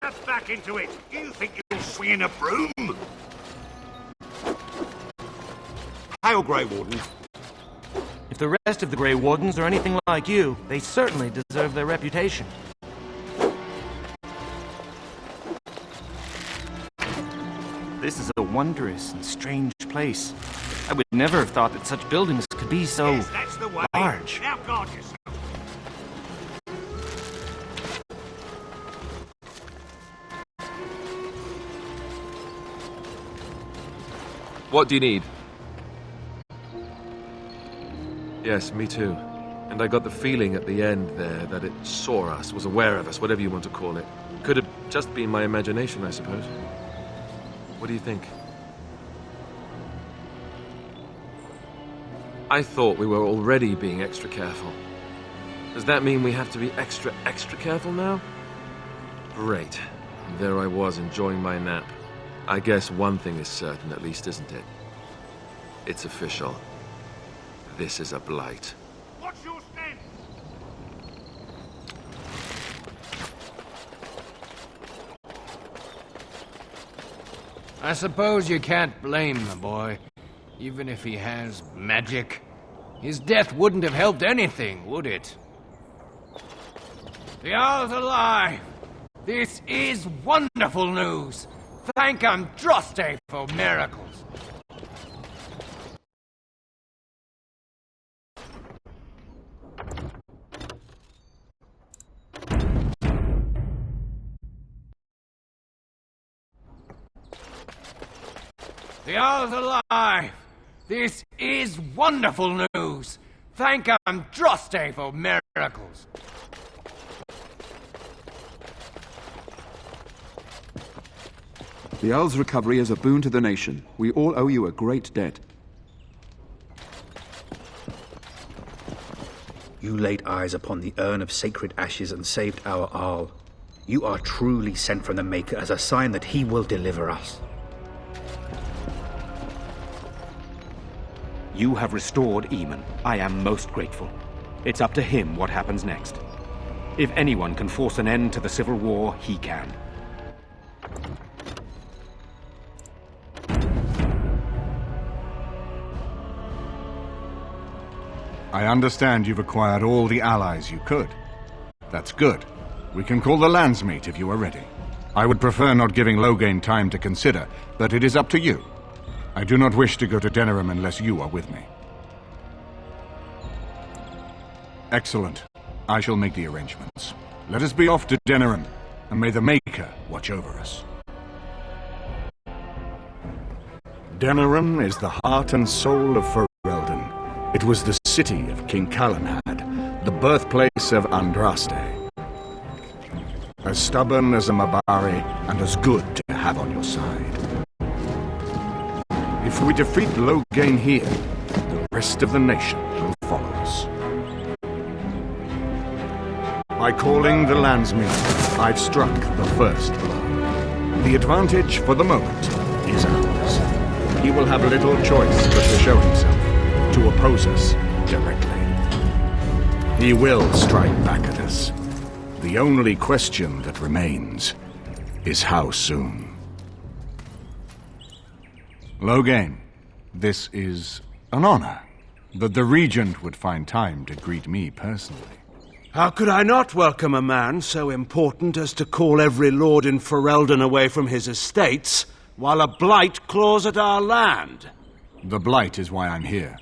Get back into it! Do you think you'll swing in a broom? Hail, Grey Warden. If the rest of the Grey Wardens are anything like you, they certainly deserve their reputation. This is a wondrous and strange place. I would never have thought that such buildings could be so Yes, that's the way. large. Now guard yourself. What do you need? Yes, me too. And I got the feeling at the end there that it saw us, was aware of us, whatever you want to call it. Could have just been my imagination, I suppose. What do you think? I thought we were already being extra careful. Does that mean we have to be extra careful now? Great. And there I was enjoying my nap. I guess one thing is certain, at least, isn't it? It's official. This is a blight. What's your stand? I suppose you can't blame the boy, even if he has magic. His death wouldn't have helped anything, would it? The Owl's alive! This is wonderful news! Thank Andraste for miracles! The Owl's alive! This is wonderful news! Thank Andraste for miracles! The Owl's recovery is a boon to the nation. We all owe you a great debt. You laid eyes upon the urn of sacred ashes and saved our Arl. You are truly sent from the Maker as a sign that he will deliver us. You have restored Eamon. I am most grateful. It's up to him what happens next. If anyone can force an end to the civil war, he can. I understand you've acquired all the allies you could. That's good. We can call the landsmeet if you are ready. I would prefer not giving Loghain time to consider, but it is up to you. I do not wish to go to Denerim unless you are with me. Excellent. I shall make the arrangements. Let us be off to Denerim, and may the Maker watch over us. Denerim is the heart and soul of Ferelden. It was the city of King Calanhad, the birthplace of Andraste. As stubborn as a Mabari, and as good to have on your side. If we defeat Loghain here, the rest of the nation will follow us. By calling the landsmeet, I've struck the first blow. The advantage, for the moment, is ours. He will have little choice but to show himself, to oppose us directly. He will strike back at us. The only question that remains is how soon. Loghain, this is an honor, that the Regent would find time to greet me personally. How could I not welcome a man so important as to call every lord in Ferelden away from his estates, while a blight claws at our land? The blight is why I'm here.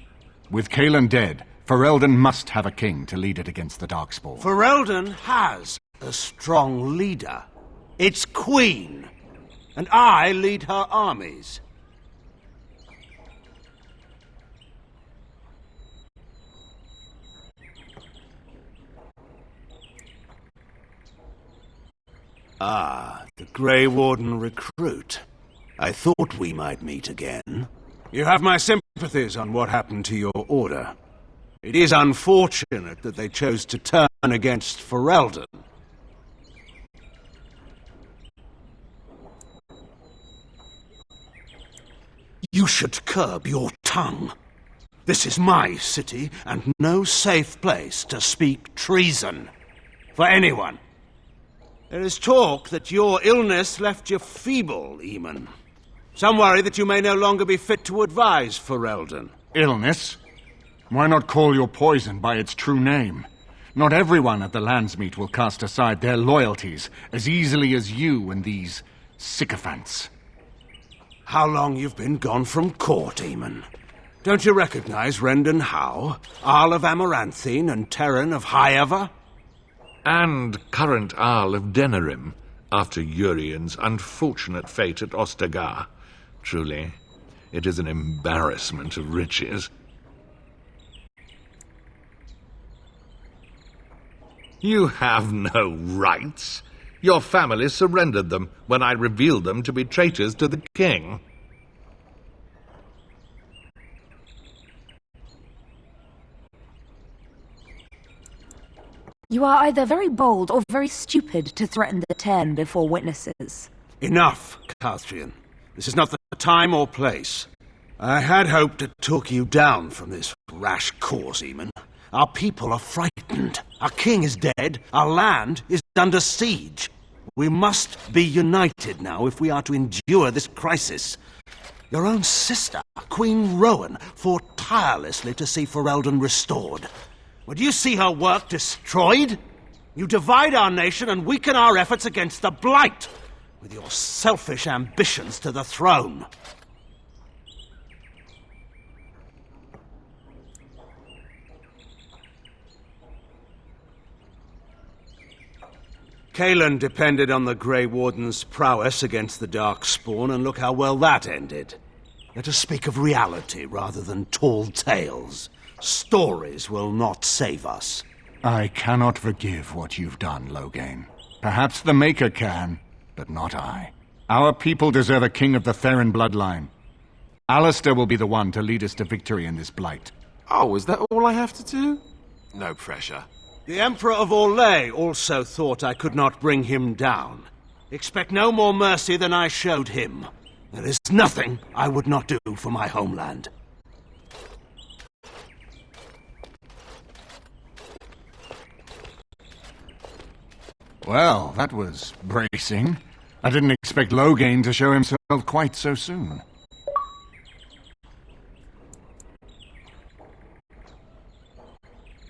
With Cailan dead, Ferelden must have a king to lead it against the Darkspawn. Ferelden has a strong leader. Its queen. And I lead her armies. Ah, the Grey Warden recruit. I thought we might meet again. You have my sympathies on what happened to your order. It is unfortunate that they chose to turn against Ferelden. You should curb your tongue. This is my city, and no safe place to speak treason for anyone. There is talk that your illness left you feeble, Eamon. Some worry that you may no longer be fit to advise Ferelden. Illness? Why not call your poison by its true name? Not everyone at the Landsmeet will cast aside their loyalties as easily as you and these sycophants. How long you've been gone from court, Eamon? Don't you recognize Rendon Howe, Arl of Amaranthine, and Terran of Highever? And current Arl of Denerim, after Urien's unfortunate fate at Ostagar. Truly, it is an embarrassment of riches. You have no rights. Your family surrendered them when I revealed them to be traitors to the king. You are either very bold or very stupid to threaten the Ten before witnesses. Enough, Calthrian. This is not the time or place. I had hoped to talk you down from this rash course, Eamon. Our people are frightened. Our king is dead. Our land is under siege. We must be united now if we are to endure this crisis. Your own sister, Queen Rowan, fought tirelessly to see Ferelden restored. Would you see her work destroyed? You divide our nation and weaken our efforts against the Blight, with your selfish ambitions to the throne. Kaelan depended on the Grey Warden's prowess against the Darkspawn, and look how well that ended. Let us speak of reality rather than tall tales. Stories will not save us. I cannot forgive what you've done, Loghain. Perhaps the Maker can, but not I. Our people deserve a king of the Theron bloodline. Alistair will be the one to lead us to victory in this blight. Oh, is that all I have to do? No pressure. The Emperor of Orlais also thought I could not bring him down. Expect no more mercy than I showed him. There is nothing I would not do for my homeland. Well, that was bracing. I didn't expect Loghain to show himself quite so soon.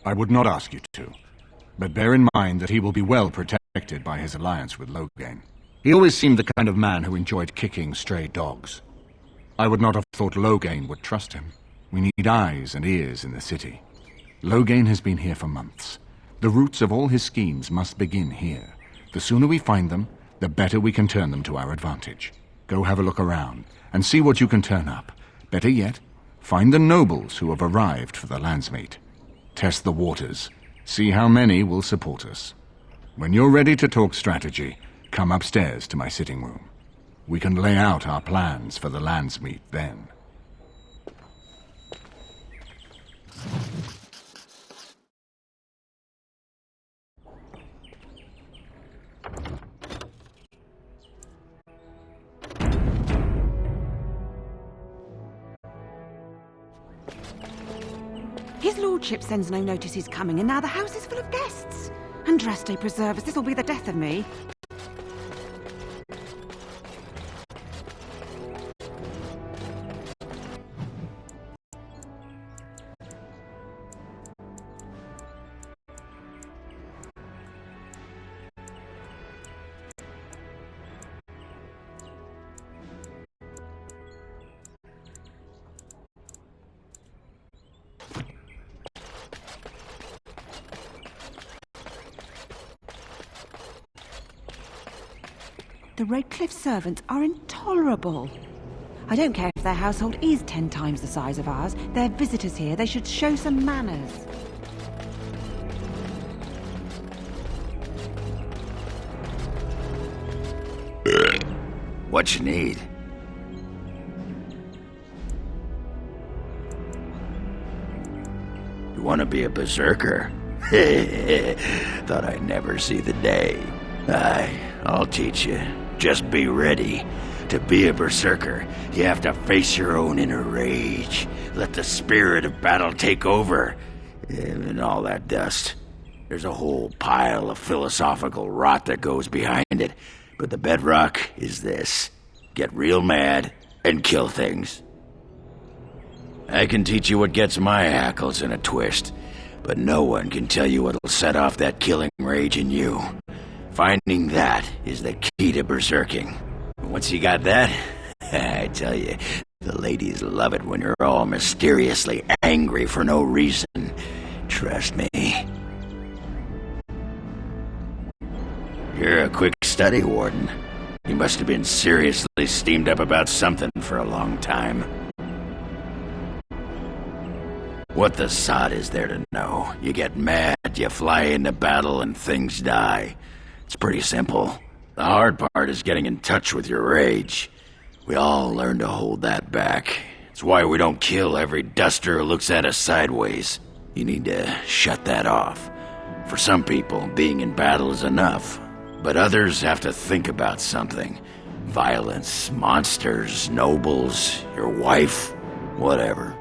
I would not ask you to, but bear in mind that he will be well protected by his alliance with Loghain. He always seemed the kind of man who enjoyed kicking stray dogs. I would not have thought Loghain would trust him. We need eyes and ears in the city. Loghain has been here for months. The roots of all his schemes must begin here. The sooner we find them, the better we can turn them to our advantage. Go have a look around, and see what you can turn up. Better yet, find the nobles who have arrived for the Landsmeet. Test the waters. See how many will support us. When you're ready to talk strategy, come upstairs to my sitting room. We can lay out our plans for the Landsmeet then. His lordship sends no notice he's coming, and now the house is full of guests. Andraste preserve us, this'll be the death of me. The Redcliffe servants are intolerable. I don't care if their household is 10 times the size of ours. They're visitors here. They should show some manners. What you need? You want to be a berserker? Thought I'd never see the day. Aye, I'll teach you. Just be ready. To be a berserker, you have to face your own inner rage. Let the spirit of battle take over. And all that dust. There's a whole pile of philosophical rot that goes behind it, but the bedrock is this. Get real mad and kill things. I can teach you what gets my hackles in a twist, but no one can tell you what'll set off that killing rage in you. Finding that is the key to berserking. Once you got that, I tell you, the ladies love it when you're all mysteriously angry for no reason. Trust me. You're a quick study, Warden. You must have been seriously steamed up about something for a long time. What the sod is there to know? You get mad, you fly into battle, and things die. It's pretty simple. The hard part is getting in touch with your rage. We all learn to hold that back. It's why we don't kill every duster who looks at us sideways. You need to shut that off. For some people, being in battle is enough. But others have to think about something. Violence, monsters, nobles, your wife, whatever.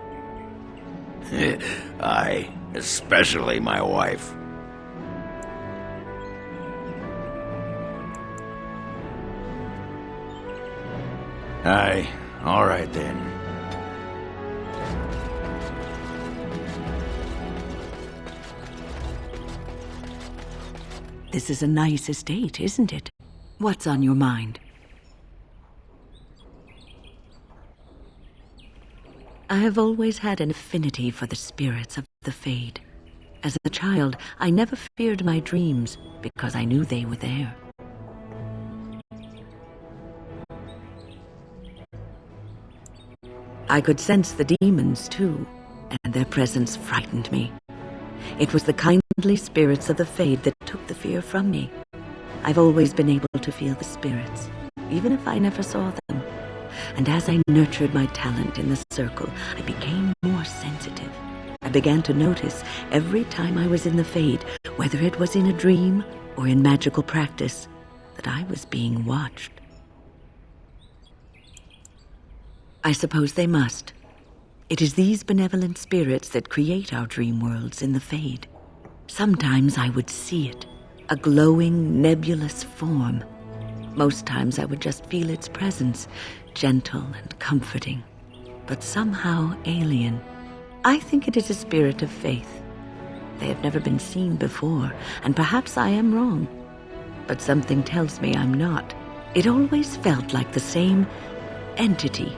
I, especially my wife. Aye, all right then. This is a nice estate, isn't it? What's on your mind? I have always had an affinity for the spirits of the Fade. As a child, I never feared my dreams because I knew they were there. I could sense the demons, too, and their presence frightened me. It was the kindly spirits of the Fade that took the fear from me. I've always been able to feel the spirits, even if I never saw them. And as I nurtured my talent in the circle, I became more sensitive. I began to notice every time I was in the Fade, whether it was in a dream or in magical practice, that I was being watched. I suppose they must. It is these benevolent spirits that create our dream worlds in the Fade. Sometimes I would see it, a glowing, nebulous form. Most times I would just feel its presence, gentle and comforting, but somehow alien. I think it is a spirit of faith. They have never been seen before, and perhaps I am wrong. But something tells me I'm not. It always felt like the same entity.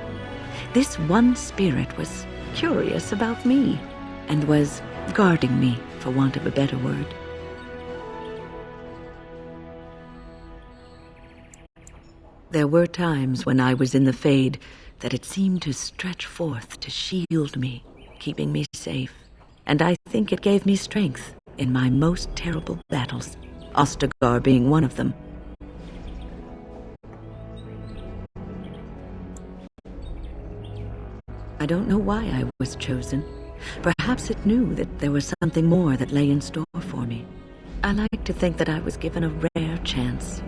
This one spirit was curious about me, and was guarding me, for want of a better word. There were times when I was in the Fade that it seemed to stretch forth to shield me, keeping me safe. And I think it gave me strength in my most terrible battles, Ostagar being one of them. I don't know why I was chosen. Perhaps it knew that there was something more that lay in store for me. I like to think that I was given a rare chance,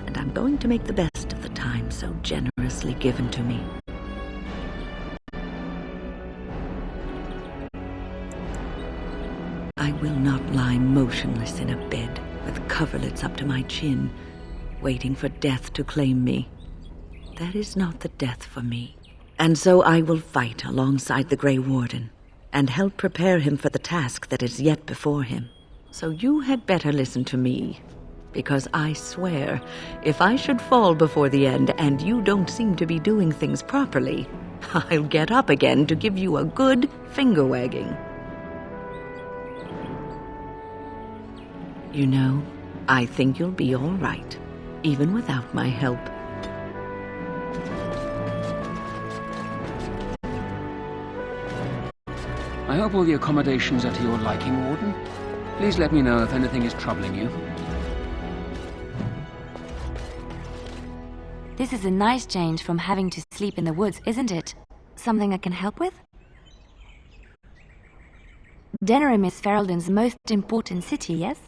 and I'm going to make the best of the time so generously given to me. I will not lie motionless in a bed with coverlets up to my chin, waiting for death to claim me. That is not the death for me. And so I will fight alongside the Grey Warden, and help prepare him for the task that is yet before him. So you had better listen to me, because I swear, if I should fall before the end and you don't seem to be doing things properly, I'll get up again to give you a good finger-wagging. You know, I think you'll be all right, even without my help. I hope all the accommodations are to your liking, Warden. Please let me know if anything is troubling you. This is a nice change from having to sleep in the woods, isn't it? Something I can help with? Denerim is Ferelden's most important city, yes?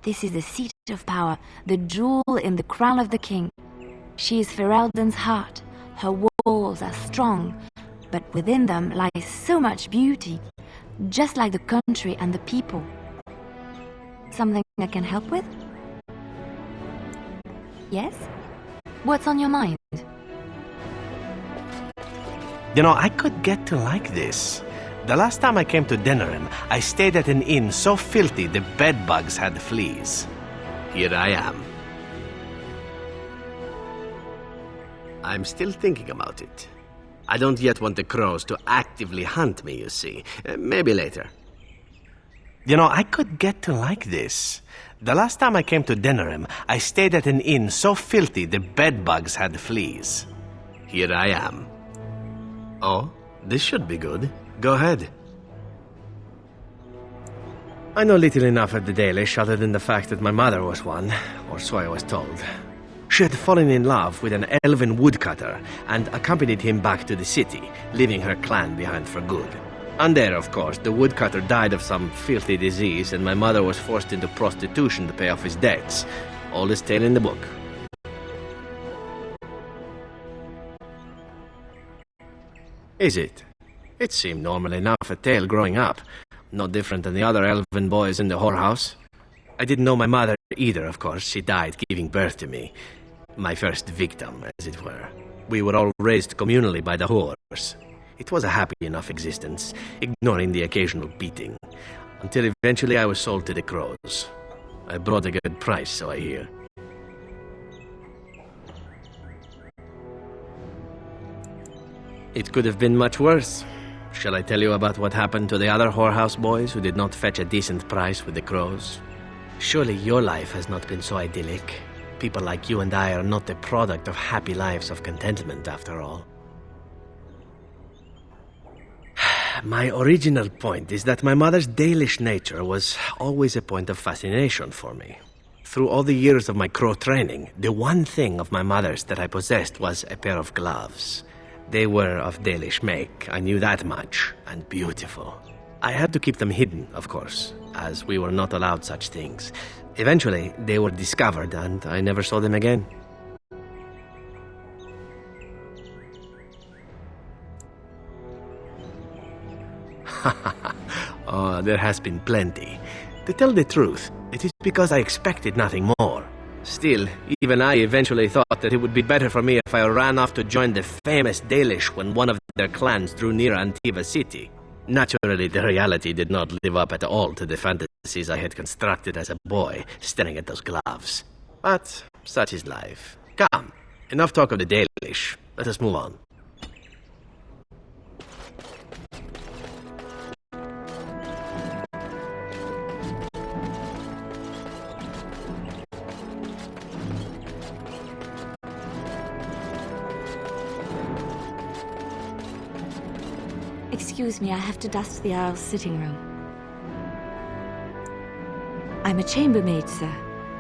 This is the seat of power, the jewel in the crown of the king. She is Ferelden's heart. Her walls are strong, but within them lies so much beauty, just like the country and the people. Something I can help with? Yes? What's on your mind? You know, I could get to like this. The last time I came to Denerim, I stayed at an inn so filthy the bedbugs had fleas. Here I am. I'm still thinking about it. I don't yet want the crows to actively hunt me, you see. Maybe later. You know, I could get to like this. The last time I came to Denerim, I stayed at an inn so filthy the bedbugs had fleas. Here I am. Oh, this should be good. Go ahead. I know little enough of the Dalish other than the fact that my mother was one, or so I was told. She had fallen in love with an elven woodcutter and accompanied him back to the city, leaving her clan behind for good. And there, of course, the woodcutter died of some filthy disease and my mother was forced into prostitution to pay off his debts. Oldest tale in the book. Is it? It seemed normal enough a tale growing up. No different than the other elven boys in the whorehouse. I didn't know my mother either, of course. She died giving birth to me. My first victim, as it were. We were all raised communally by the whores. It was a happy enough existence, ignoring the occasional beating. Until eventually I was sold to the crows. I brought a good price, so I hear. It could have been much worse. Shall I tell you about what happened to the other whorehouse boys who did not fetch a decent price with the crows? Surely your life has not been so idyllic. People like you and I are not the product of happy lives of contentment, after all. My original point is that my mother's Dalish nature was always a point of fascination for me. Through all the years of my crow training, the one thing of my mother's that I possessed was a pair of gloves. They were of Dalish make, I knew that much, and beautiful. I had to keep them hidden, of course, as we were not allowed such things. Eventually, they were discovered, and I never saw them again. Oh, there has been plenty. To tell the truth, it is because I expected nothing more. Still, even I eventually thought that it would be better for me if I ran off to join the famous Dalish when one of their clans drew near Antiva city. Naturally, the reality did not live up at all to the fantasies I had constructed as a boy, staring at those gloves. But such is life. Come, enough talk of the Dalish. Let us move on. Excuse me, I have to dust the Arl's sitting room. I'm a chambermaid, sir.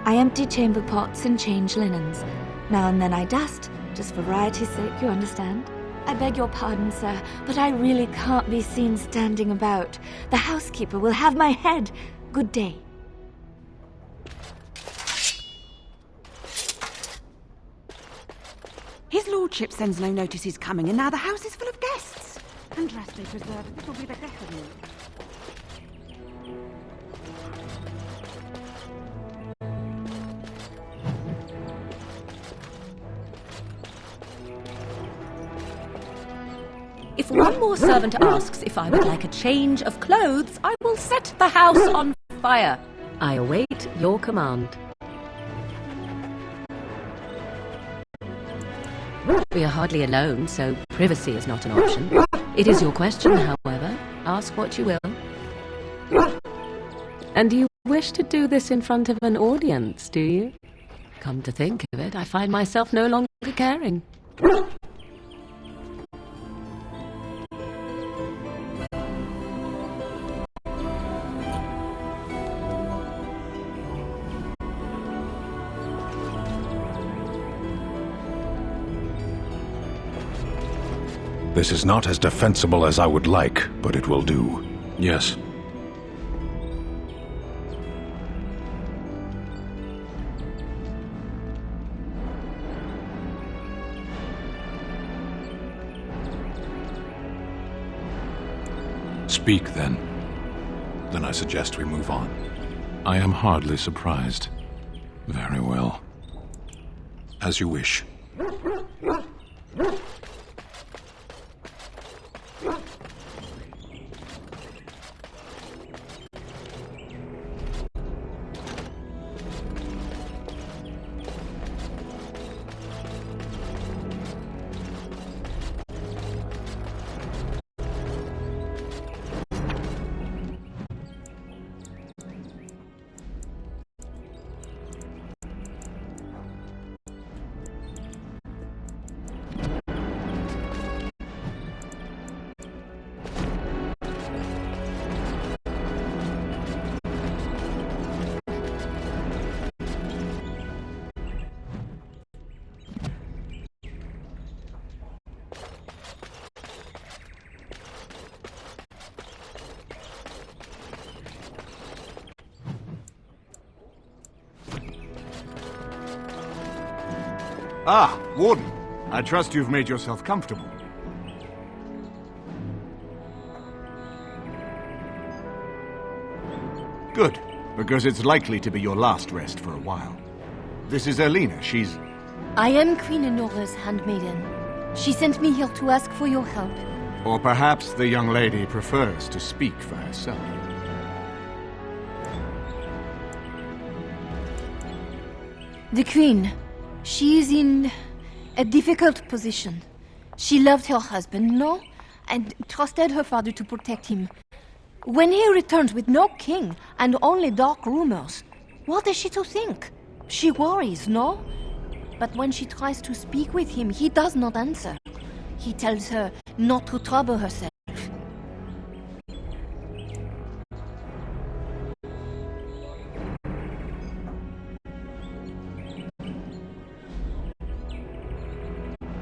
I empty chamber pots and change linens. Now and then I dust, just for variety's sake, you understand? I beg your pardon, sir, but I really can't be seen standing about. The housekeeper will have my head. Good day. His lordship sends no notice he's coming, and now the house is full of guests. And drastically preserved, this will be the death of me. If one more servant asks if I would like a change of clothes, I will set the house on fire. I await your command. We are hardly alone, so privacy is not an option. It is your question, however. Ask what you will. And you wish to do this in front of an audience, do you? Come to think of it, I find myself no longer caring. This is not as defensible as I would like, but it will do. Yes. Speak, then. Then I suggest we move on. I am hardly surprised. Very well. As you wish. Ah, Warden. I trust you've made yourself comfortable. Good, because it's likely to be your last rest for a while. This is Erlina. She's... I am Queen Enora's handmaiden. She sent me here to ask for your help. Or perhaps the young lady prefers to speak for herself. The Queen. She is in a difficult position. She loved her husband, no? And trusted her father to protect him. When he returns with no king and only dark rumors, what is she to think? She worries, no? But when she tries to speak with him, he does not answer. He tells her not to trouble herself.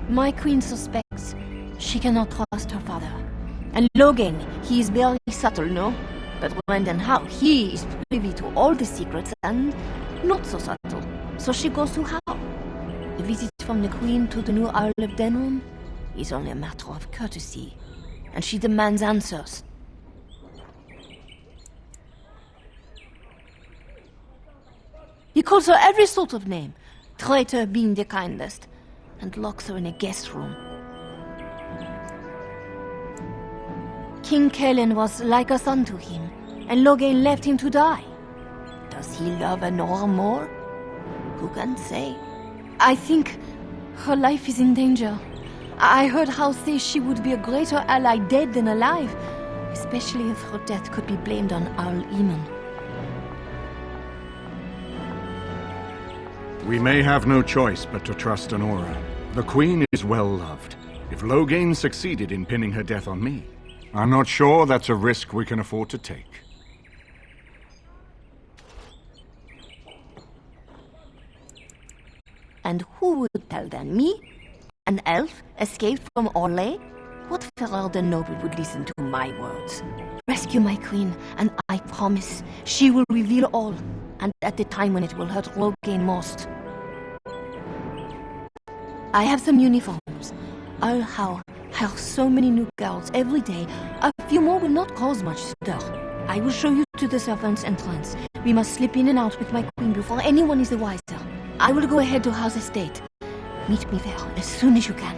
My queen suspects she cannot trust her father. And Logan, he is very subtle, no? But Brendan Howe, he is privy to all the secrets and not so subtle. So she goes to Howe. The visit from the queen to the new Arl of Denrim is only a matter of courtesy. And she demands answers. He calls her every sort of name, traitor being the kindest, and locks her in a guest room. King Kalen was like a son to him, and Logain left him to die. Does he love Enora more? Who can say? I think her life is in danger. I heard Howe say she would be a greater ally dead than alive, especially if her death could be blamed on Arl Eamon. We may have no choice but to trust Enora. The Queen is well loved. If Logain succeeded in pinning her death on me, I'm not sure that's a risk we can afford to take. And who would tell then? Me? An elf escaped from Orlais? What Ferelden noble would listen to my words? Rescue my queen, and I promise she will reveal all, and at the time when it will hurt Logain most. I have some uniforms. Arl Howe hires so many new girls every day. A few more will not cause much stir. I will show you to the servants' entrance. We must slip in and out with my queen before anyone is the wiser. I will go ahead to House Estate. Meet me there as soon as you can.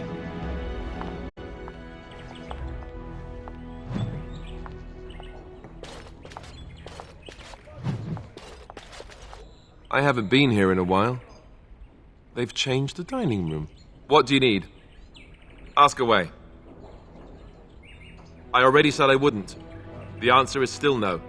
I haven't been here in a while. They've changed the dining room. What do you need? Ask away. I already said I wouldn't. The answer is still no.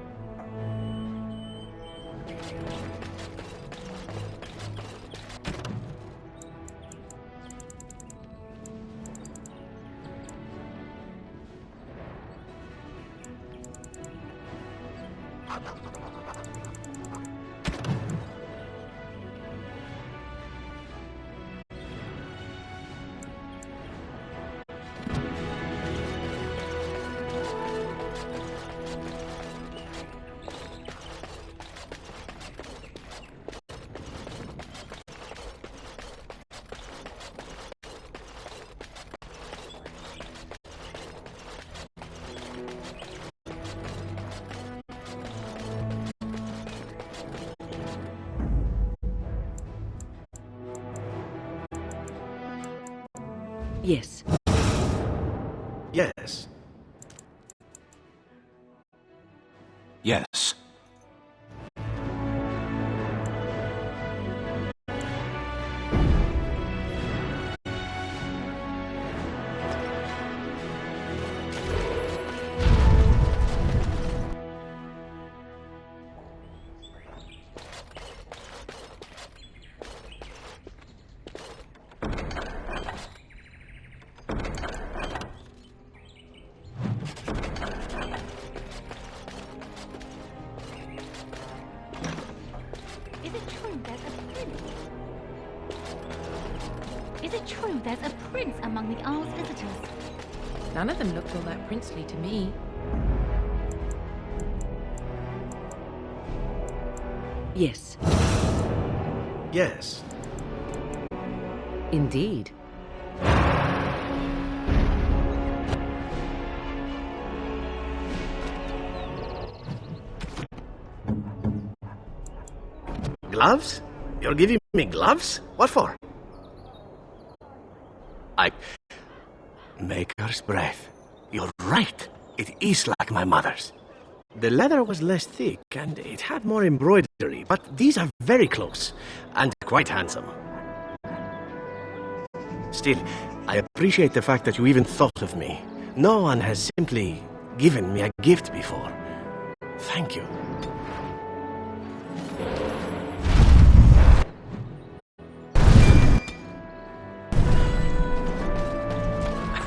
Yes. Yes. Yes. Is it true there's a prince among the Arl's visitors? None of them looked all that princely to me. Yes. Yes. Indeed. Gloves? You're giving me gloves? What for? Maker's breath. You're right. It is like my mother's. The leather was less thick, and it had more embroidery, but these are very close, and quite handsome. Still, I appreciate the fact that you even thought of me. No one has simply given me a gift before. Thank you.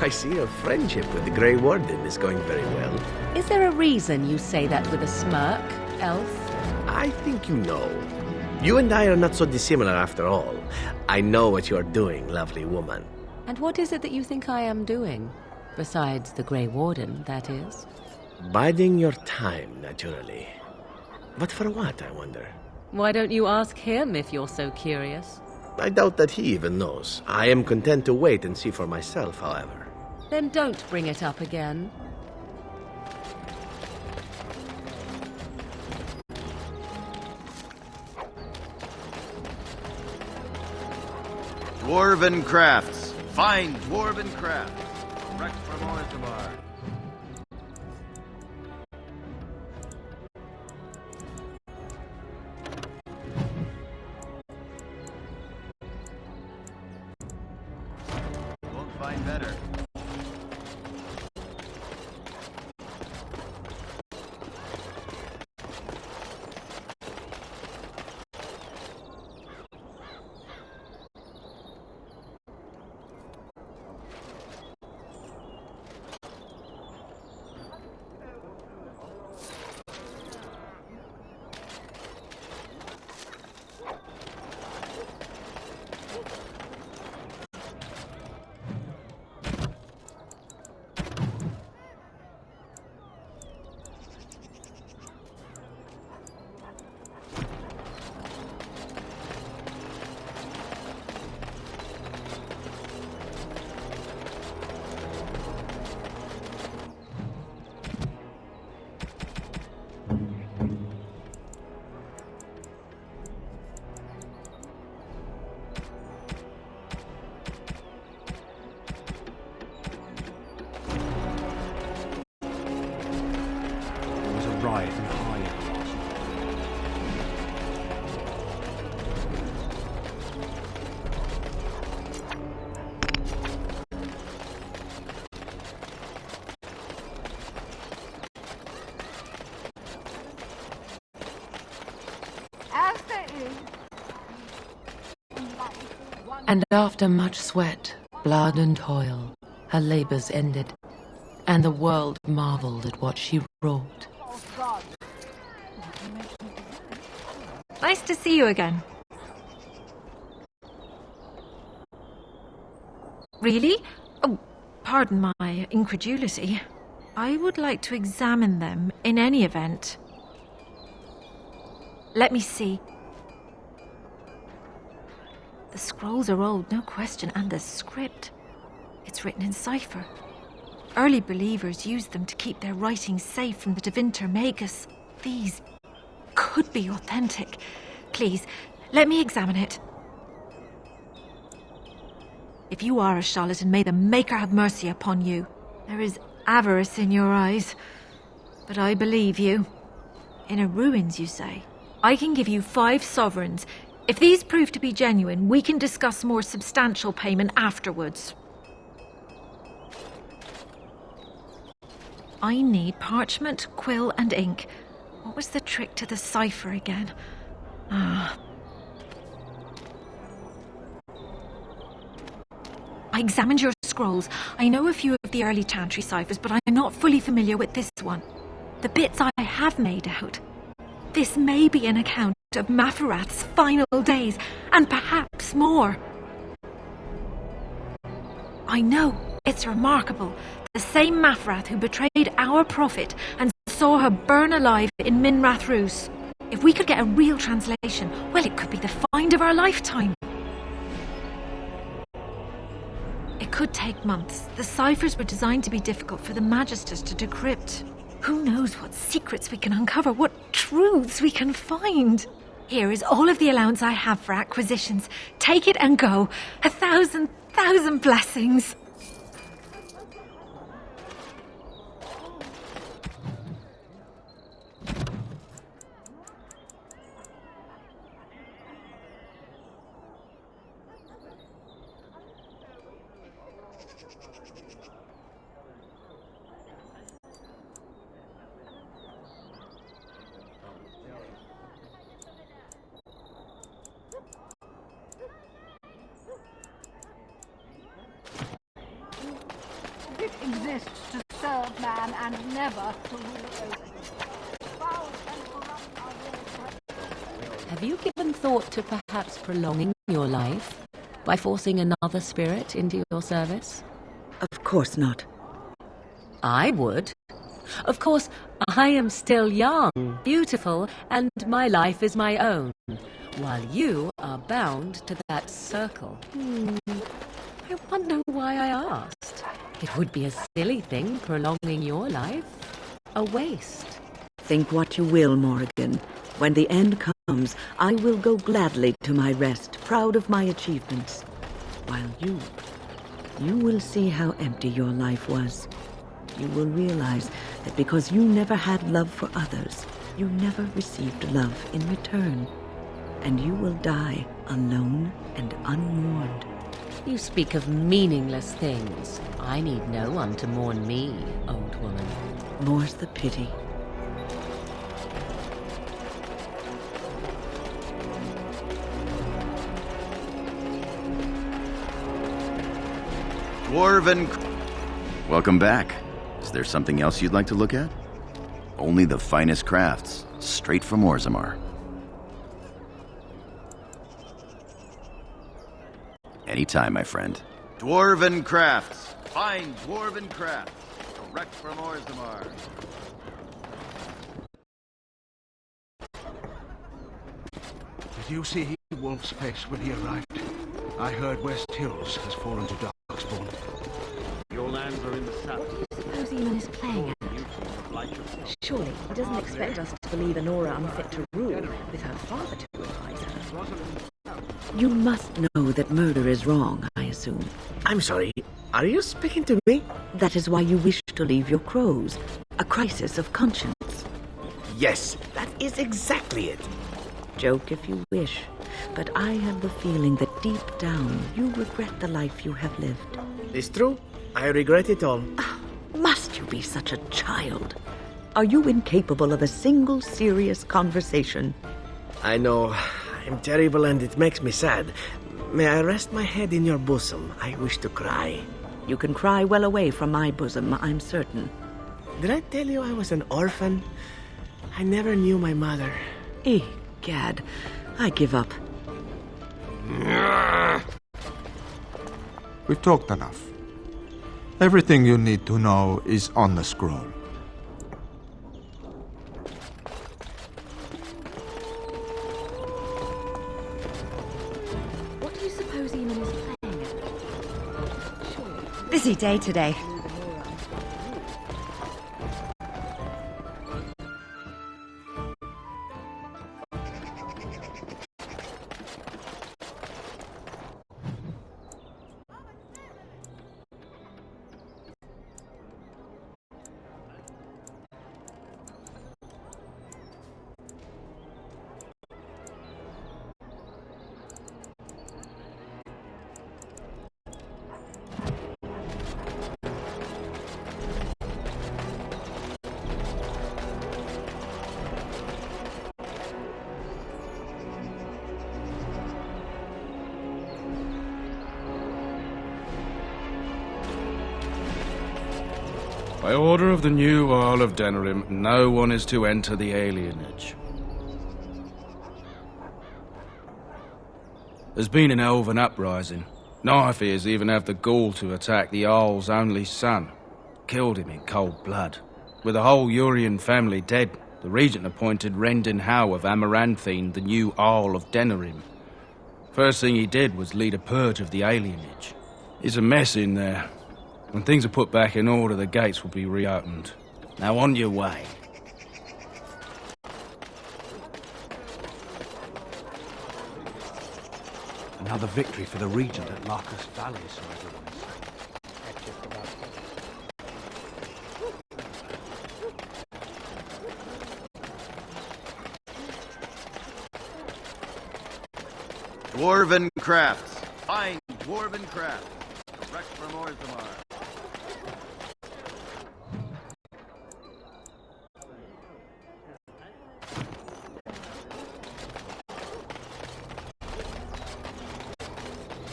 I see your friendship with the Grey Warden is going very well. Is there a reason you say that with a smirk, elf? I think you know. You and I are not so dissimilar after all. I know what you're doing, lovely woman. And what is it that you think I am doing? Besides the Grey Warden, that is. Biding your time, naturally. But for what, I wonder? Why don't you ask him if you're so curious? I doubt that he even knows. I am content to wait and see for myself, however. Then don't bring it up again. Dwarven crafts. Fine dwarven crafts. Direct from Orzabar. Won't find better. riot and hide. And after much sweat, blood and toil, her labors ended, and the world marveled at what she wrought. Nice to see you again. Really? Oh, pardon my incredulity. I would like to examine them in any event. Let me see. The scrolls are old, no question, and the script. It's written in cipher. Early believers used them to keep their writings safe from the Devinter Magus. These could be authentic. Please, let me examine it. If you are a charlatan, may the Maker have mercy upon you. There is avarice in your eyes, but I believe you. Inner ruins, you say? I can give you 5 sovereigns. If these prove to be genuine, we can discuss more substantial payment afterwards. I need parchment, quill, and ink. What was the trick to the cipher again? I examined your scrolls. I know a few of the early Chantry ciphers, but I'm not fully familiar with this one. The bits I have made out. This may be an account of Maferath's final days, and perhaps more. I know, it's remarkable. The same Maferath who betrayed our prophet and saw her burn alive in Minrath Rus. If we could get a real translation, well, it could be the find of our lifetime. It could take months. The ciphers were designed to be difficult for the Magisters to decrypt. Who knows what secrets we can uncover, what truths we can find. Here is all of the allowance I have for acquisitions. Take it and go. 1,000 blessings. Exists to serve man and never to rule over him. Have you given thought to perhaps prolonging your life by forcing another spirit into your service? Of course not. I would. Of course, I am still young, beautiful, and my life is my own, while you are bound to that circle. I wonder why I asked. It would be a silly thing prolonging your life. A waste. Think what you will, Morrigan. When the end comes, I will go gladly to my rest, proud of my achievements. While you will see how empty your life was. You will realize that because you never had love for others, you never received love in return. And you will die alone and unmourned. You speak of meaningless things. I need no one to mourn me, old woman. More's the pity. Dwarven... Welcome back. Is there something else you'd like to look at? Only the finest crafts, straight from Orzammar. Anytime, my friend. Dwarven crafts. Fine dwarven crafts. Direct from Orzammar. Did you see Wolf's face when he arrived? I heard West Hills has fallen to Darkspawn. Your lands are in the south. Suppose Eamon is playing at it. Surely he doesn't expect us to believe Anora unfit to rule, with her father to advise her. You must know that murder is wrong, I assume. I'm sorry, are you speaking to me? That is why you wish to leave your crows. A crisis of conscience. Yes, that is exactly it. Joke if you wish, but I have the feeling that deep down you regret the life you have lived. It's true. I regret it all. Must you be such a child? Are you incapable of a single serious conversation? I know. I'm terrible and it makes me sad. May I rest my head in your bosom? I wish to cry. You can cry well away from my bosom, I'm certain. Did I tell you I was an orphan? I never knew my mother. Egad, I give up. We've talked enough. Everything you need to know is on the scroll. What do you suppose Eamon is playing at? Surely. Busy day today. By order of the new Arl of Denerim, no one is to enter the alienage. There's been an elven uprising. Nigh fears even have the gall to attack the Arl's only son. Killed him in cold blood. With the whole Urian family dead, the regent appointed Rendon Howe of Amaranthine the new Arl of Denerim. First thing he did was lead a purge of the alienage. It's a mess in there. When things are put back in order, the gates will be reopened. Now on your way. Another victory for the regent at Larkus Valley, so everyone is saying. Dwarven crafts. Fine dwarven crafts. Direct from Orzammar.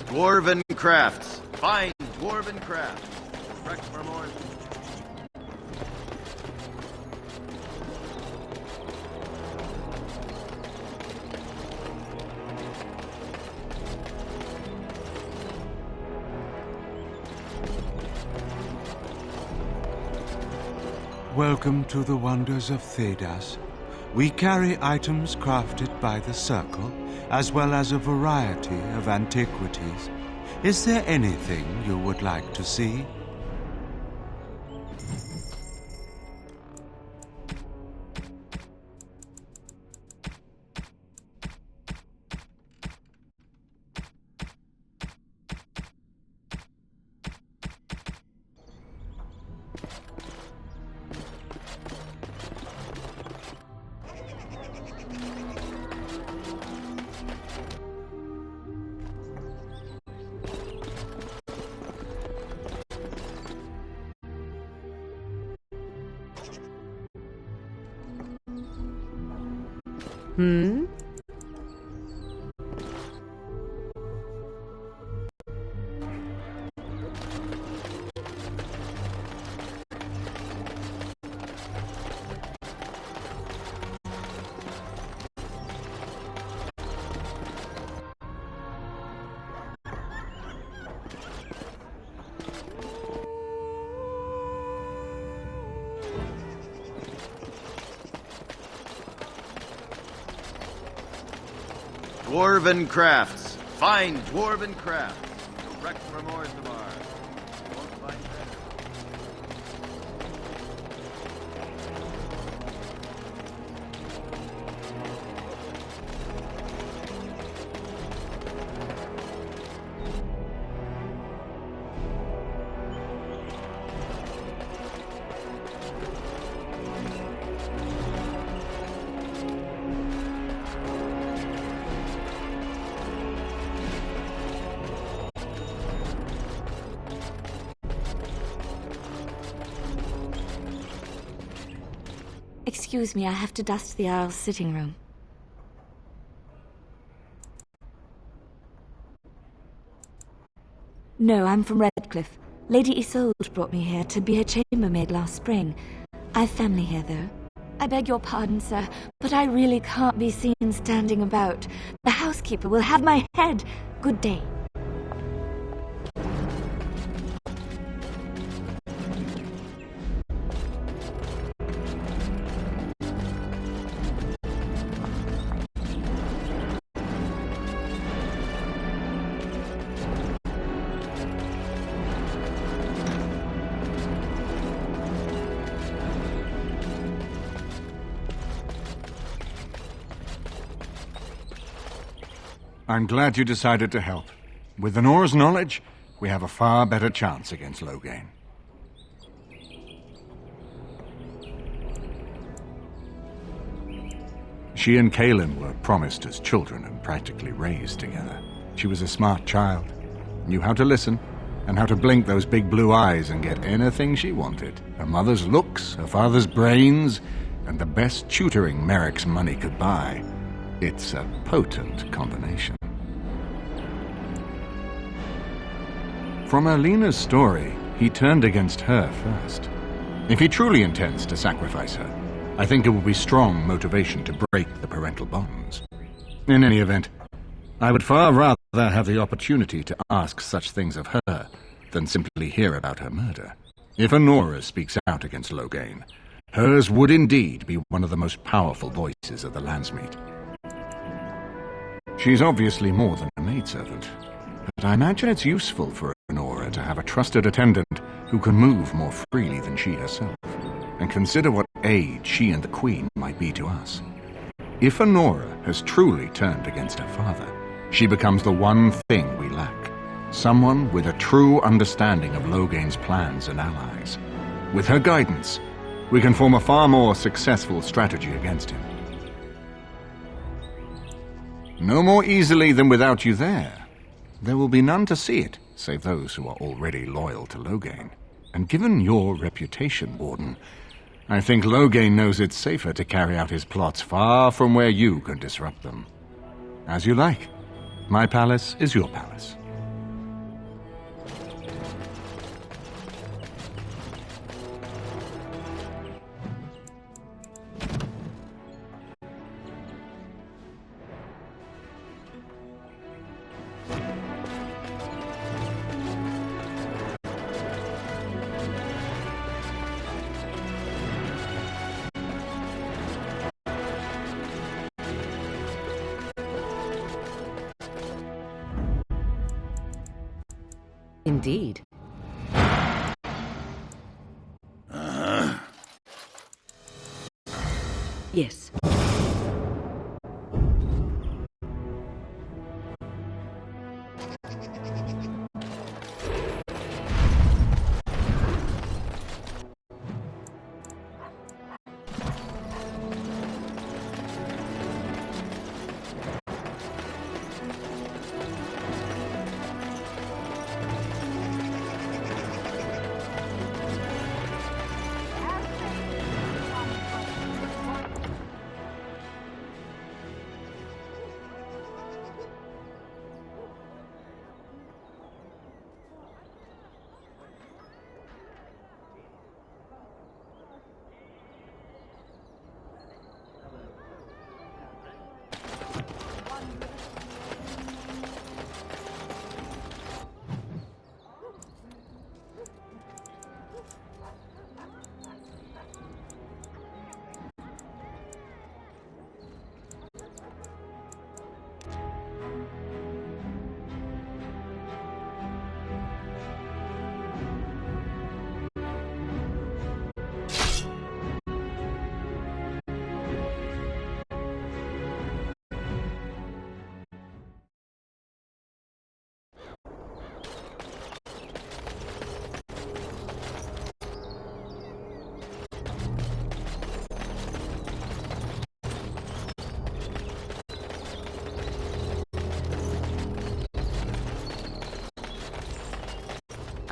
Dwarven crafts. Fine dwarven crafts. Direct from Orzammar. Welcome to the wonders of Thedas. We carry items crafted by the Circle, as well as a variety of antiquities. Is there anything you would like to see? Dwarven crafts. Fine dwarven crafts. Direct from Orzammar. Won't find better. Excuse me, I have to dust the Arl's sitting room. No, I'm from Redcliffe. Lady Isolde brought me here to be her chambermaid last spring. I've family here, though. I beg your pardon, sir, but I really can't be seen standing about. The housekeeper will have my head. Good day. I'm glad you decided to help. With the Nor's knowledge, we have a far better chance against Loghain. She and Kaelin were promised as children and practically raised together. She was a smart child, knew how to listen, and how to blink those big blue eyes and get anything she wanted. Her mother's looks, her father's brains, and the best tutoring Merrick's money could buy. It's a potent combination. From Alina's story, he turned against her first. If he truly intends to sacrifice her, I think it will be strong motivation to break the parental bonds. In any event, I would far rather have the opportunity to ask such things of her than simply hear about her murder. If Honora speaks out against Loghain, hers would indeed be one of the most powerful voices of the Landsmeet. She's obviously more than a maidservant, but I imagine it's useful for Honora to have a trusted attendant who can move more freely than she herself, and consider what aid she and the Queen might be to us. If Honora has truly turned against her father, she becomes the one thing we lack. Someone with a true understanding of Loghain's plans and allies. With her guidance, we can form a far more successful strategy against him. No more easily than without you there. There will be none to see it, save those who are already loyal to Loghain. And given your reputation, Warden, I think Loghain knows it's safer to carry out his plots far from where you can disrupt them. As you like. My palace is your palace. Indeed. Yes.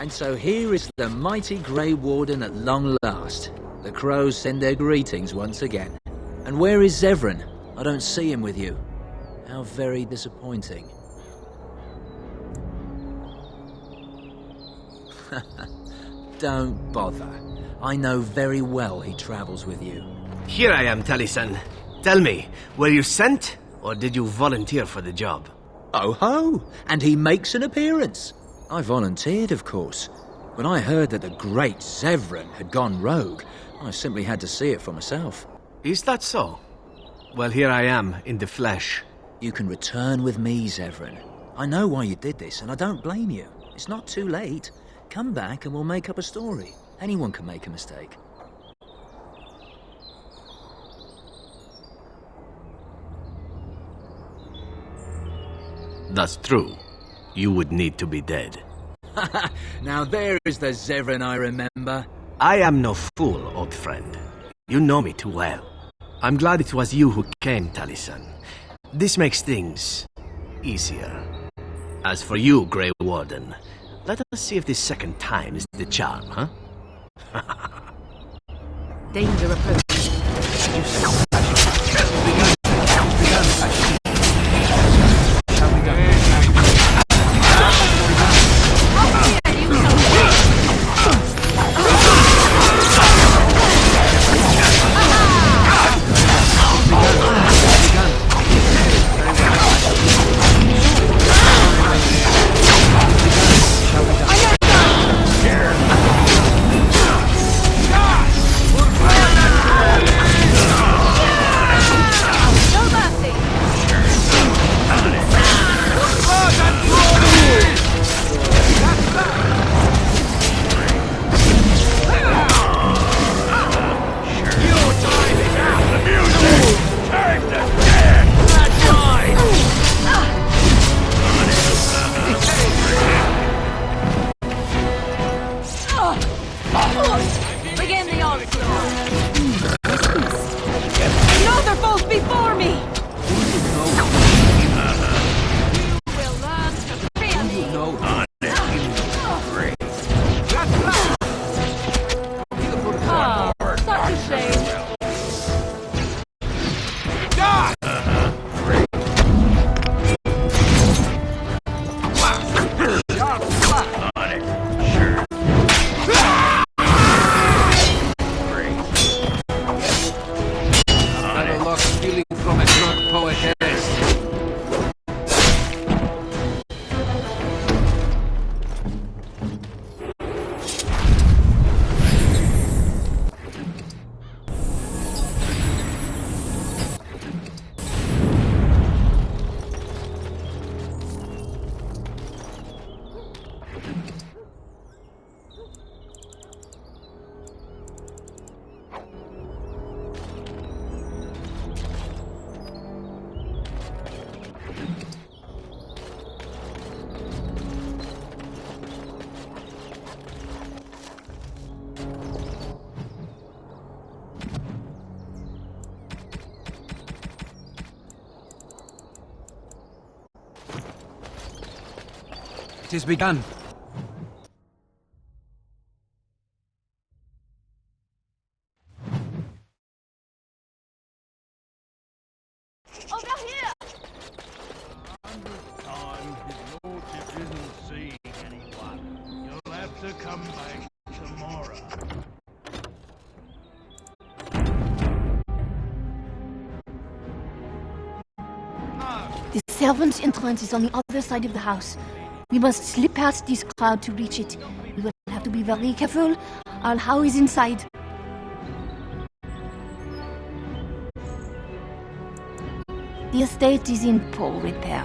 And so here is the mighty Grey Warden at long last. The crows send their greetings once again. And where is Zevran? I don't see him with you. How very disappointing. Don't bother. I know very well he travels with you. Here I am, Taliesin. Tell me, were you sent, or did you volunteer for the job? Oh ho! And he makes an appearance. I volunteered, of course. When I heard that the great Zevran had gone rogue, I simply had to see it for myself. Is that so? Well, here I am, in the flesh. You can return with me, Zevran. I know why you did this, and I don't blame you. It's not too late. Come back and we'll make up a story. Anyone can make a mistake. That's true. You would need to be dead. Now there is the Zevran I remember. I am no fool, old friend. You know me too well. I'm glad it was you who came, Taliesin. This makes things easier. As for you, Grey Warden, let us see if this second time is the charm, huh? Danger approaching. 'Tis begun. Over here! You'll have to come back tomorrow. The servants' entrance is on the other side of the house. We must slip past this crowd to reach it. We will have to be very careful. Arl Howe is inside. The estate is in poor repair.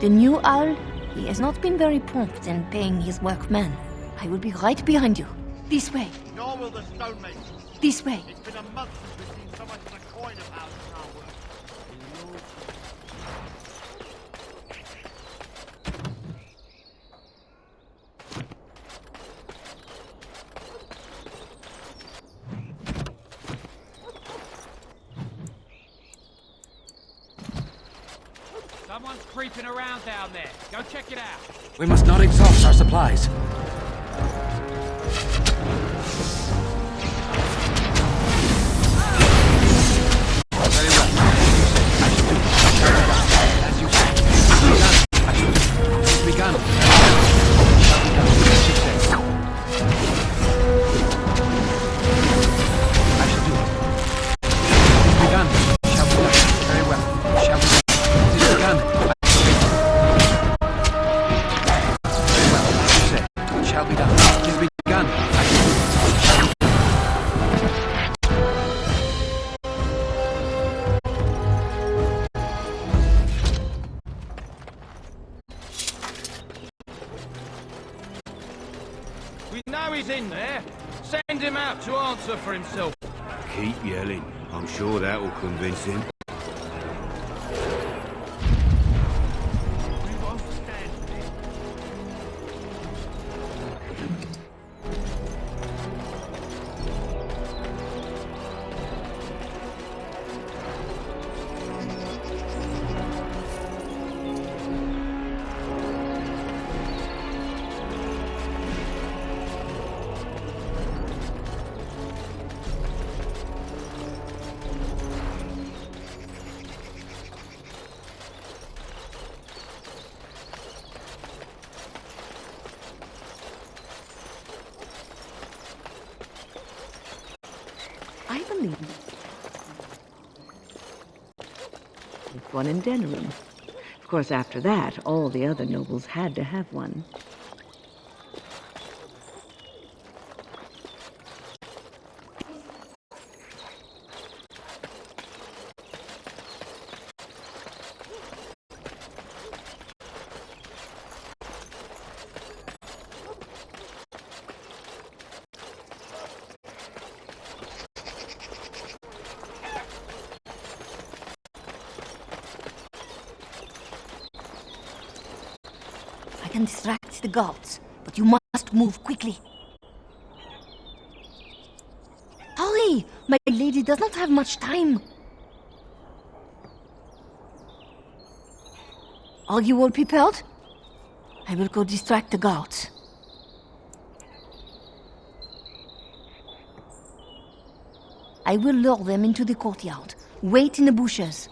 The new Arl, he has not been very prompt in paying his workmen. I will be right behind you. This way. Nor will the stonemasons. This way. It's been a month since we've seen so much as a coin of ours in our work. Someone's creeping around down there. Go check it out. We must not exhaust our supplies. Very well. As you say. It's begun. I shall do it. It's begun. Shall be done. Very well. Shall be done. It is begun. Shall be done. It is begun. We know he's in there. Send him out to answer for himself. Keep yelling. I'm sure that will convince him. I believe it's one in Dennery. Of course, after that, all the other nobles had to have one. I can distract the guards, but you must move quickly. Hurry! My lady does not have much time. Are you all prepared? I will go distract the guards. I will lure them into the courtyard. Wait in the bushes.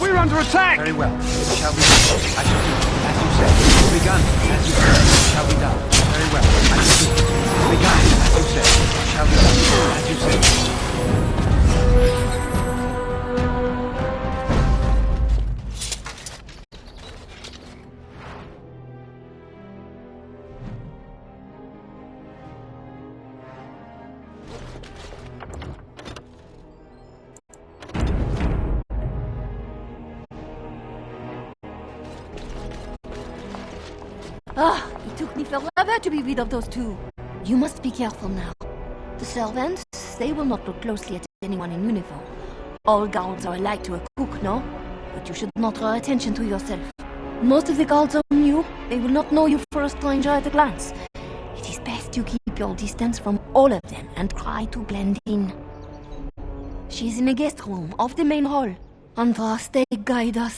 We're under attack! Very well. It shall be done. I shall do it. As you said. It is begun. As you said. It shall be done. Very well. I shall do it. It is begun. As you said. It shall be done. As you said. Ah, it took me forever to be rid of those two. You must be careful now. The servants, they will not look closely at anyone in uniform. All guards are alike to a cook, no? But you should not draw attention to yourself. Most of the guards are new. They will not know you for a stranger at a glance. It is best you keep your distance from all of them and try to blend in. She's in the guest room of the main hall. And thus they guide us.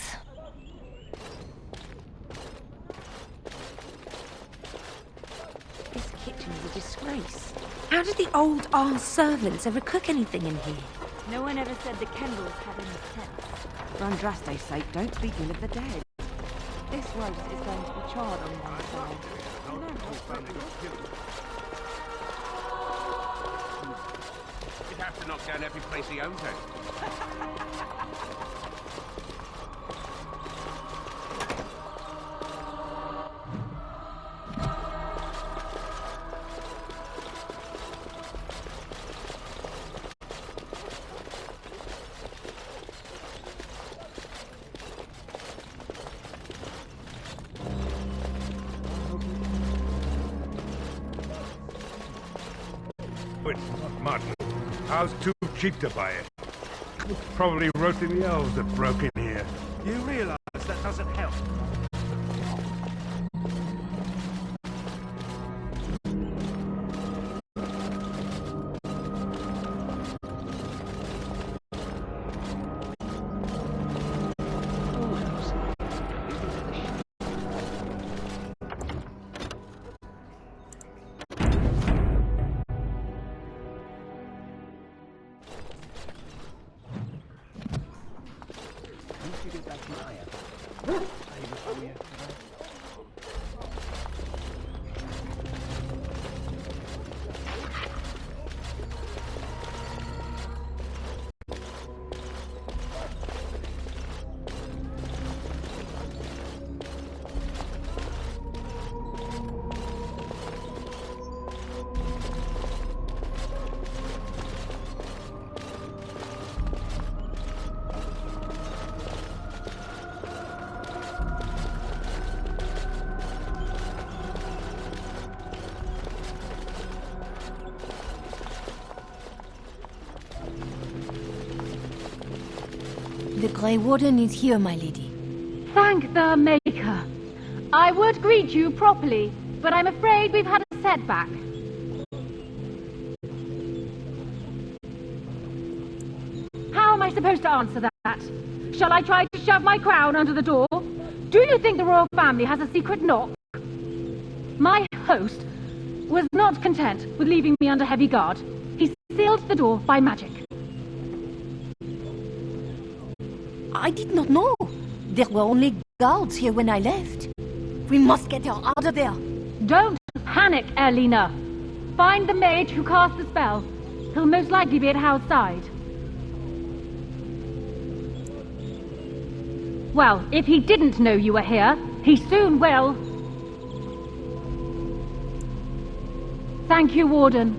This kitchen is a disgrace. How did the old Arl servants ever cook anything in here? No one ever said the Kendalls had any sense. For Andraste's sake, don't speak ill of the dead. This roast is going to be charred on one side. You know how He'd have to knock down every place he owns it. Mutton. I was too cheap to buy it. Probably roasting the elves that broke in here. You realize that doesn't help? The Grey Warden is here, my lady. Thank the Maker. I would greet you properly, but I'm afraid we've had a setback. How am I supposed to answer that? Shall I try to shove my crown under the door? Do you think the royal family has a secret knock? My host was not content with leaving me under heavy guard. He sealed the door by magic. I did not know. There were only guards here when I left. We must get her out of there. Don't panic, Erlina. Find the mage who cast the spell. He'll most likely be at Howe's side. Well, if he didn't know you were here, he soon will. Thank you, Warden.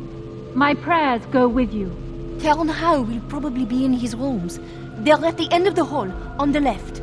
My prayers go with you. Colonel Howe will probably be in his rooms. They're at the end of the hall, on the left.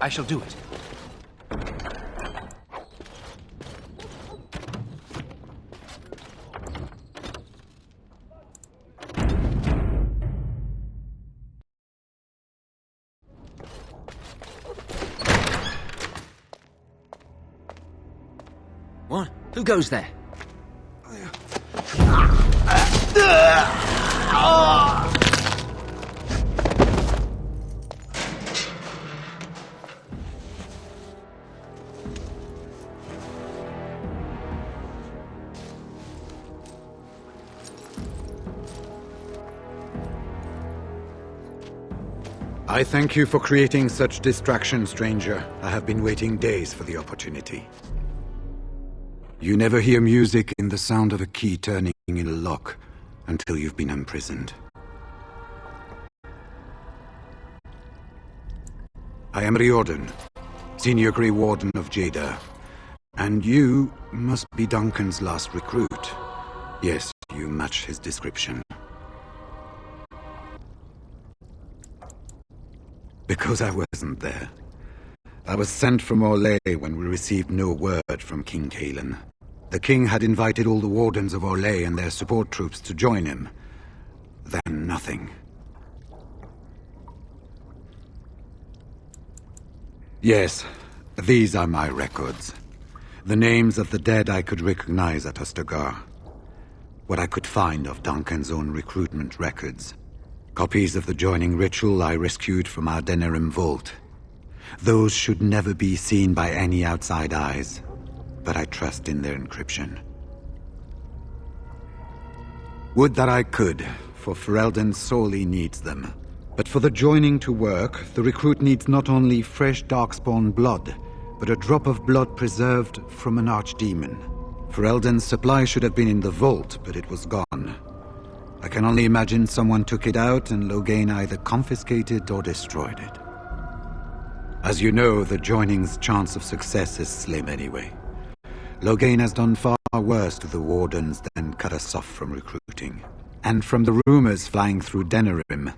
I shall do it. What? Who goes there? I thank you for creating such distraction, stranger. I have been waiting days for the opportunity. You never hear music in the sound of a key turning in a lock until you've been imprisoned. I am Riordan, Senior Grey Warden of Jada, and you must be Duncan's last recruit. Yes, you match his description. Because I wasn't there. I was sent from Orlais when we received no word from King Kalen. The king had invited all the Wardens of Orlais and their support troops to join him. Then nothing. Yes, these are my records. The names of the dead I could recognize at Ostagar. What I could find of Duncan's own recruitment records. Copies of the joining ritual I rescued from our Denerim vault. Those should never be seen by any outside eyes, but I trust in their encryption. Would that I could, for Ferelden sorely needs them. But for the joining to work, the recruit needs not only fresh Darkspawn blood, but a drop of blood preserved from an archdemon. Ferelden's supply should have been in the vault, but it was gone. I can only imagine someone took it out and Loghain either confiscated or destroyed it. As you know, the joining's chance of success is slim anyway. Loghain has done far worse to the Wardens than cut us off from recruiting. And from the rumors flying through Denerim,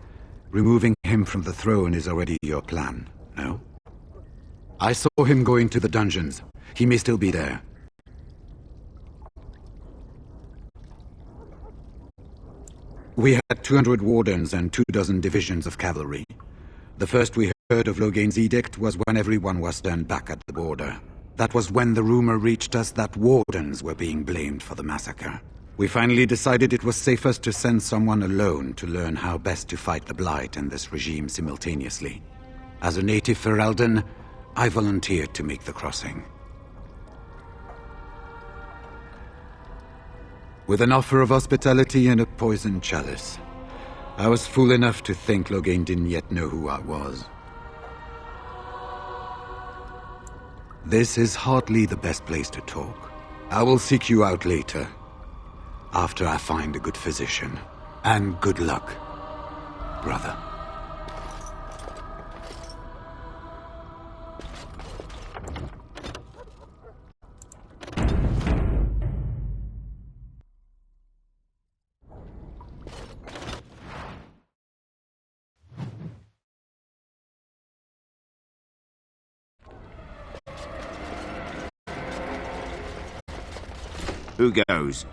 removing him from the throne is already your plan, no? I saw him go into the dungeons. He may still be there. We had 200 Wardens and 24 divisions of cavalry. The first we heard of Loghain's edict was when everyone was turned back at the border. That was when the rumor reached us that Wardens were being blamed for the massacre. We finally decided it was safest to send someone alone to learn how best to fight the Blight and this regime simultaneously. As a native Ferelden, I volunteered to make the crossing. With an offer of hospitality and a poisoned chalice. I was fool enough to think Loghain didn't yet know who I was. This is hardly the best place to talk. I will seek you out later, after I find a good physician. And good luck, brother. Who goes?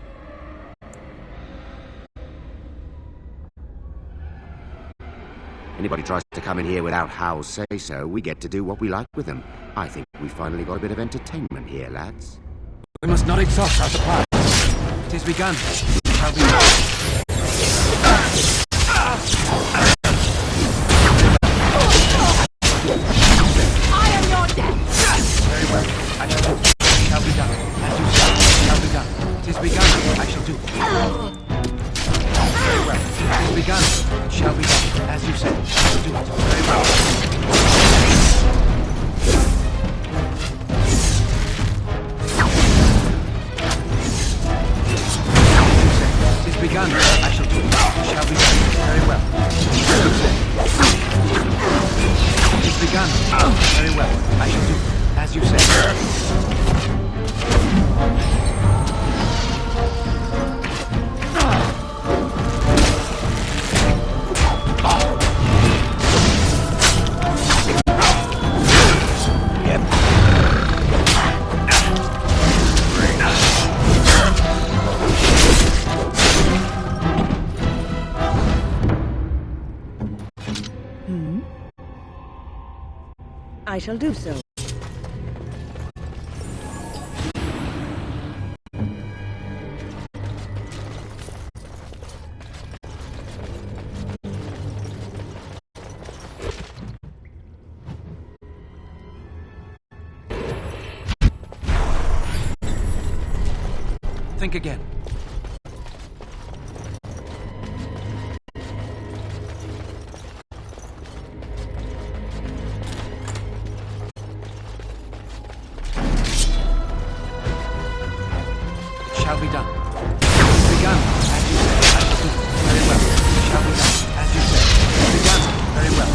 Anybody tries to come in here without Howe's say-so, we get to do what we like with them. I think we finally got a bit of entertainment here, lads. We must not exhaust our supply. It is begun. It shall be done. I am your death! Very well. I shall do. It shall be done. As you say, it shall be done. It is begun. I shall do. Very well. It is begun. It shall be done. As you say, I shall do it. Very well. It is begun. I shall do it. It shall be done. Very well. It is begun. Very well. I shall do it. As you say. I shall do so. Think again. be done. It's begun, as you say. I shall do it. Very well. It shall be done, as you say. It's begun. Very well.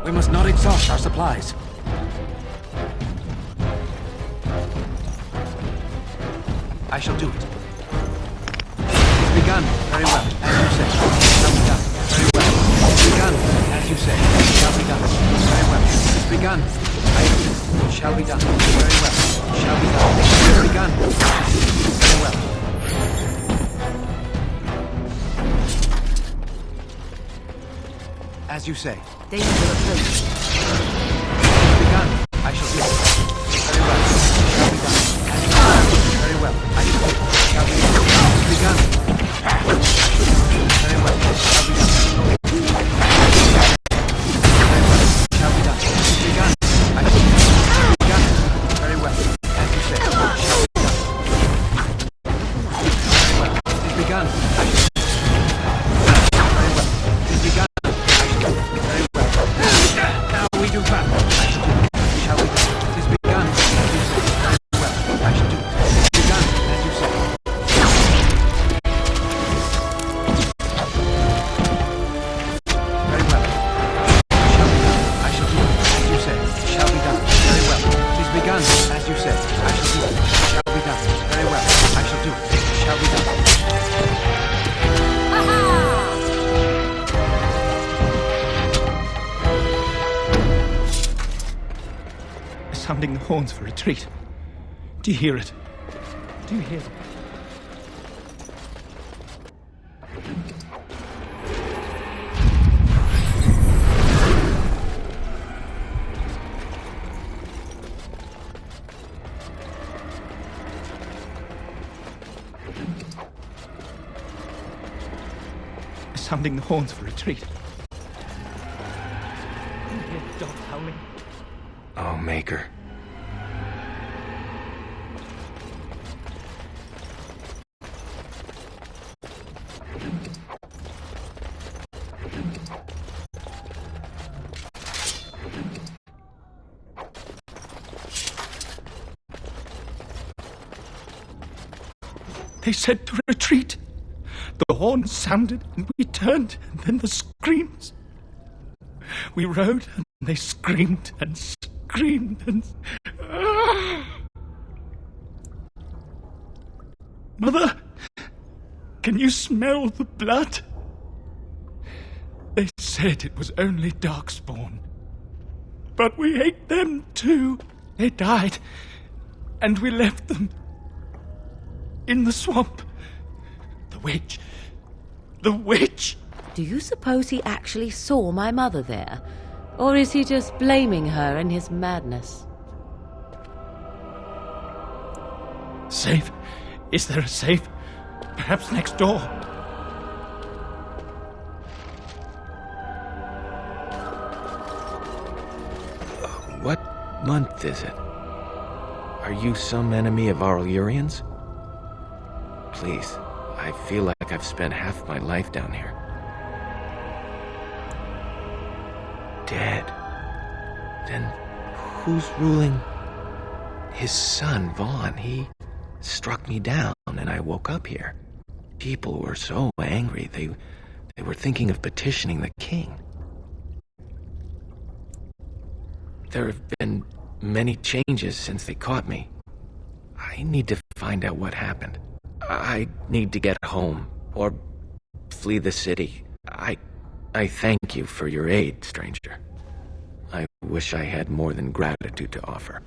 We must not exhaust our supplies. I shall do it. It's begun. Very well, as you say. It shall be done. Very well. It's begun, as you say. It shall be done. Very well. It's begun. It shall be done. Very well. It shall be done. It's begun. Very well. As you say. Danger approach. It's begun. I shall do it. Very well. It shall be done. As you say. Very well. I shall do it. It shall be done. It's begun. Very well. It shall be done. Very well. It shall be done. It's begun. I shall do it. It's begun. Very well. As you say. It shall be done. Very well. It's begun. I shall do it. Very well. It's begun. We do battle. I shall do it. Shall we do it? It is begun, as you say. Very well. I shall do it. It is begun, as you say. Very well. It shall be done. I shall do it. As you say. It shall be done. Very well. It is begun, as you say. I shall do it. It shall be done. Very well. I shall do it. It shall be done. Sounding the horns for retreat. Do you hear it? Do you hear it? Sounding the horns for retreat. Do you hear the dogs howling? Oh, Maker. They said to retreat. The horn sounded, and we turned, and then the screams. We rode, and they screamed, and screamed, and... Mother, can you smell the blood? They said it was only Darkspawn. But we ate them too. They died, and we left them in the swamp. The witch. The witch! Do you suppose he actually saw my mother there? Or is he just blaming her in his madness? Safe? Is there a safe? Perhaps next door? What month is it? Are you some enemy of Arl Urian's? Please, I feel like I've spent half my life down here. dead. Then who's ruling? His son, Vaughn. He struck me down and I woke up here. People were so angry, they were thinking of petitioning the king. There have been many changes since they caught me. I need to find out what happened. I need to get home, or flee the city. I thank you for your aid, stranger. I wish I had more than gratitude to offer.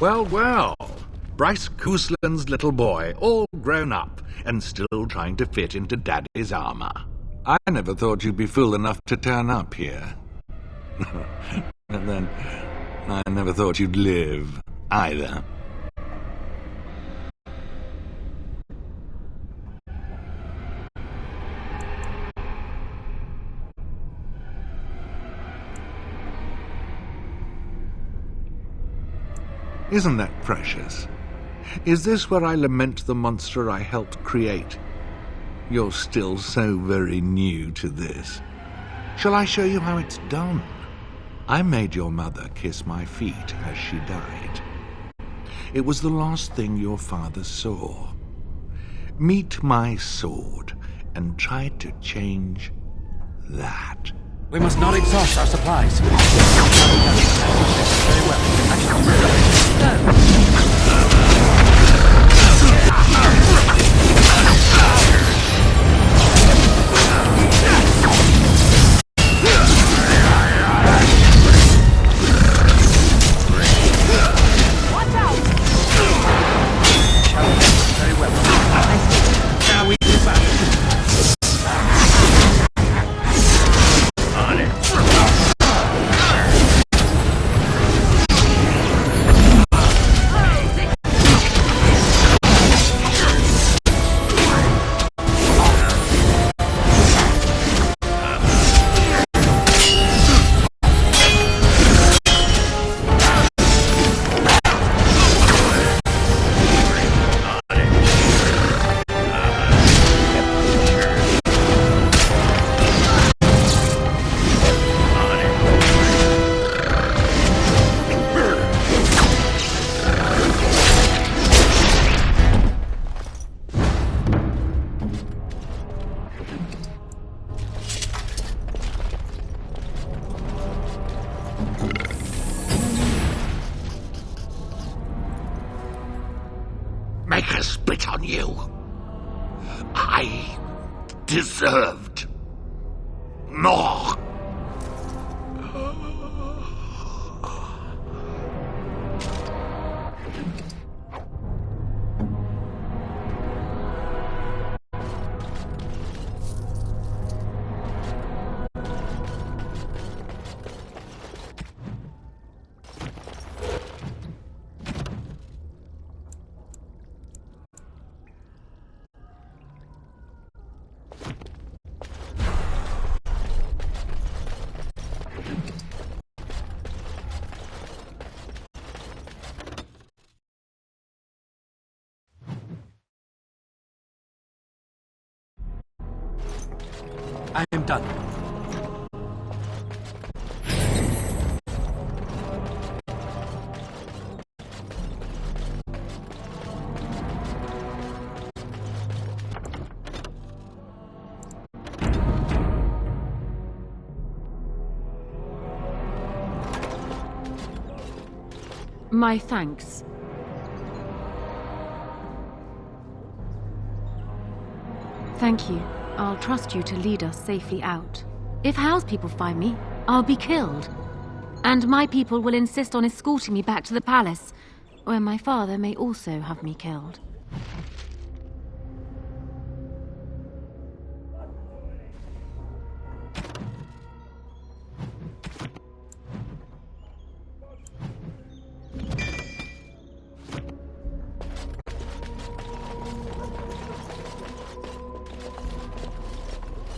Well, well. Bryce Cousland's little boy, all grown up, and still trying to fit into Daddy's armor. I never thought you'd be fool enough to turn up here. And then, I never thought you'd live, either. Isn't that precious? Is this where I lament the monster I helped create? You're still so very new to this. Shall I show you how it's done? I made your mother kiss my feet as she died. It was the last thing your father saw. Meet my sword and try to change that. We must not exhaust our supplies. Very well. Watch out! Very well. Now we do back. On it. Make her spit on you. I deserved more. I am done. My thanks. Thank you. I'll trust you to lead us safely out. If Howe's people find me, I'll be killed. And my people will insist on escorting me back to the palace, where my father may also have me killed.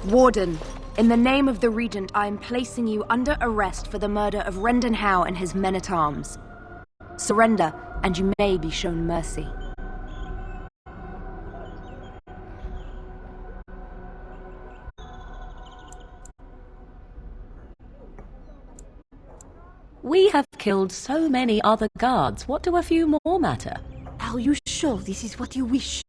Warden, in the name of the Regent, I am placing you under arrest for the murder of Rendon Howe and his men-at-arms. Surrender, and you may be shown mercy. We have killed so many other guards. What do a few more matter? Are you sure this is what you wish?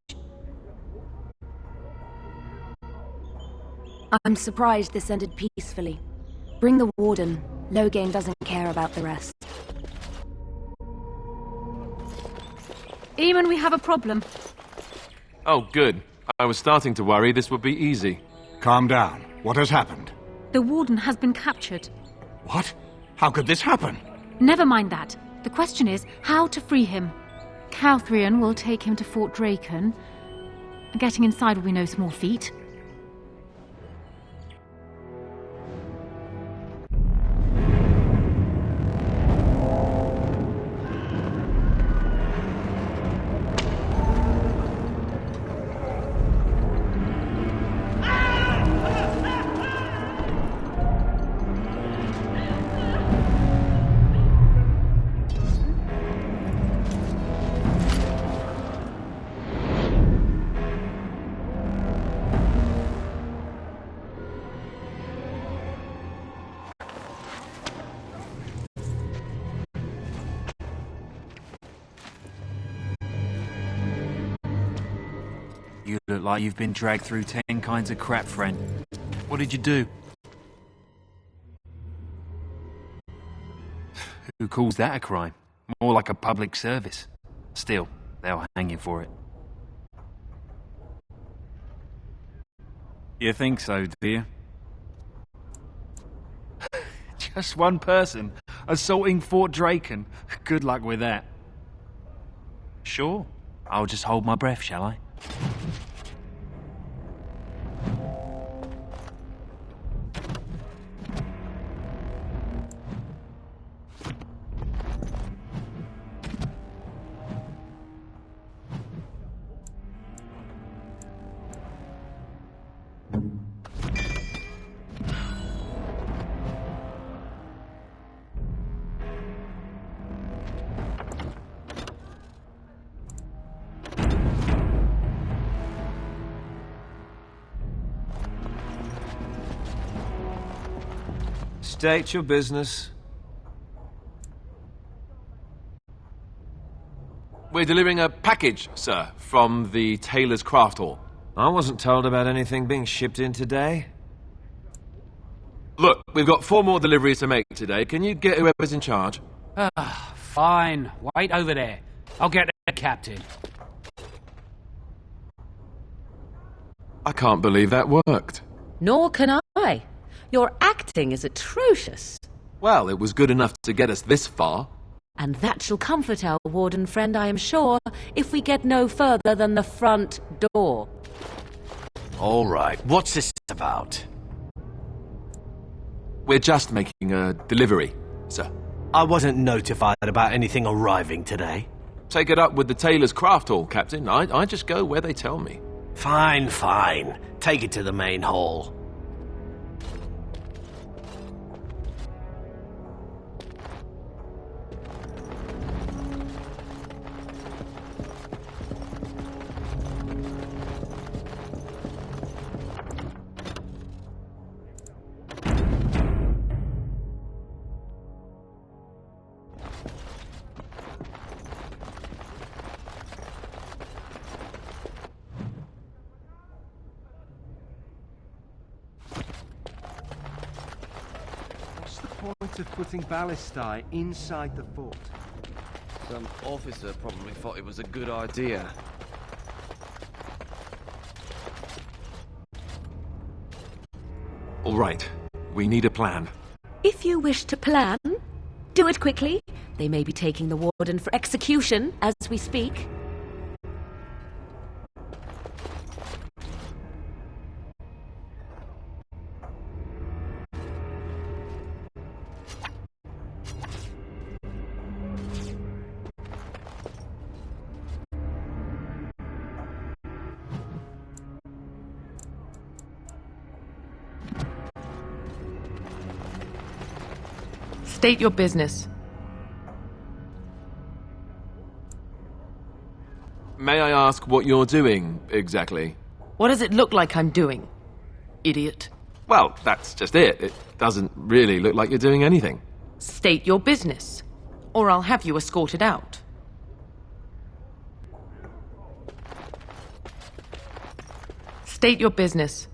I'm surprised this ended peacefully. Bring the Warden. Loghain doesn't care about the rest. Eamon, we have a problem. Oh, good. I was starting to worry this would be easy. Calm down. What has happened? The Warden has been captured. What? How could this happen? Never mind that. The question is how to free him. Calthrion will take him to Fort Draken. Getting inside will be no small feat. You look like you've been dragged through 10 kinds of crap, friend. What did you do? Who calls that a crime? More like a public service. Still, they'll hang you for it. You think so, do you? Just one person, assaulting Fort Draken. Good luck with that. Sure, I'll just hold my breath, shall I? State your business. We're delivering a package, sir, from the Tailor's Craft Hall. I wasn't told about anything being shipped in today. Look, we've got 4 more deliveries to make today. Can you get whoever's in charge? Fine. Wait over there. I'll get the captain. I can't believe that worked. Nor can I. Your acting is atrocious. Well, it was good enough to get us this far. And that shall comfort our warden friend, I am sure, if we get no further than the front door. All right, what's this about? We're just making a delivery, sir. I wasn't notified about anything arriving today. Take it up with the Tailor's Craft Hall, Captain. I just go where they tell me. Fine, fine. Take it to the main hall. What's the point of putting ballistae inside the fort? Some officer probably thought it was a good idea. All right, we need a plan. If you wish to plan, do it quickly. They may be taking the Warden for execution as we speak. State your business. May I ask what you're doing, exactly? What does it look like I'm doing, idiot? Well, that's just it. It doesn't really look like you're doing anything. State your business, or I'll have you escorted out. State your business.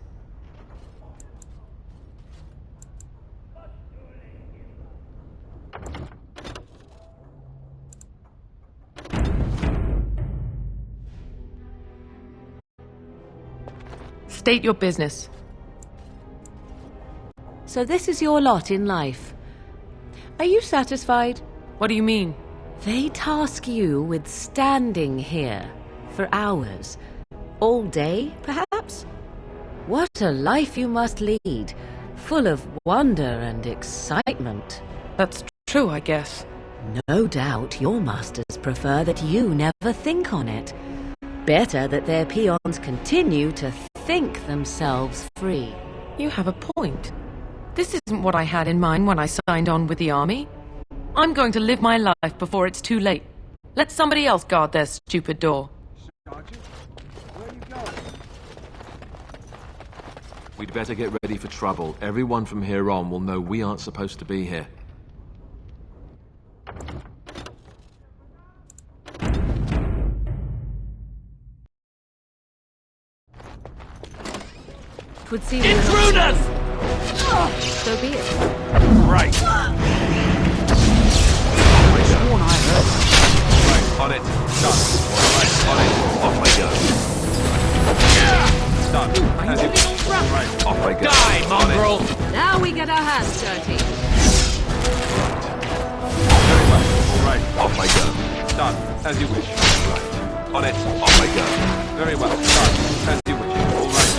State your business. So this is your lot in life. Are you satisfied? What do you mean? They task you with standing here for hours. All day, perhaps? What a life you must lead, full of wonder and excitement. That's true, I guess. No doubt your masters prefer that you never think on it. Better that their peons continue to think themselves free. You have a point. This isn't what I had in mind when I signed on with the army. I'm going to live my life before it's too late. Let somebody else guard their stupid door. Sergeant, where are you going? We'd better get ready for trouble. Everyone from here on will know we aren't supposed to be here. Twould seem Intruders! So be it. Right. I sworn I heard. Right, on it. Done. Right, on it. Off I go. Done. As you... Right, off I go. Die, mongrel! Now we get our hands dirty. Very well. All right, off I go. Done. As you wish. Right. On it. Off I go. Very well. Done. As you wish. All right.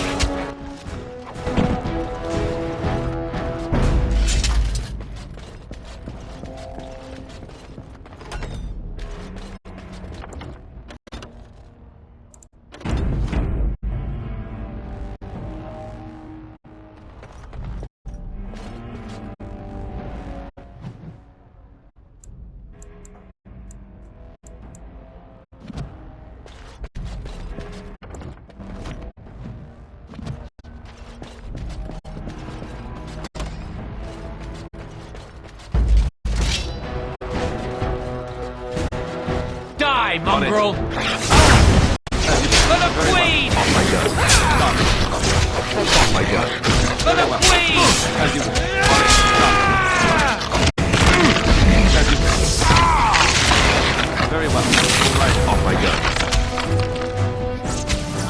Die, mongrel! For the Queen! Off I go. Done. Off I go. For the Queen! As you wish. On it. Done. As you wish. Very well. All right, off I go.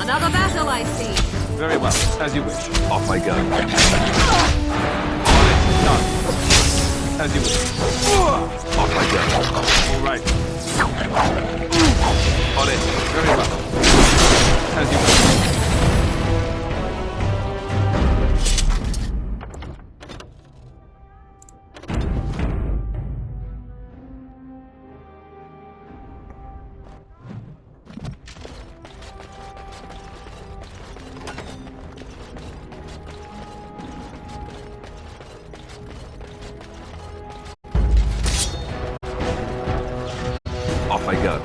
Another battle, I see. Very well. As you wish. Off I go. On it. Done. As you wish. Off I go. All right. On it. Very well. As you wish. Off I go.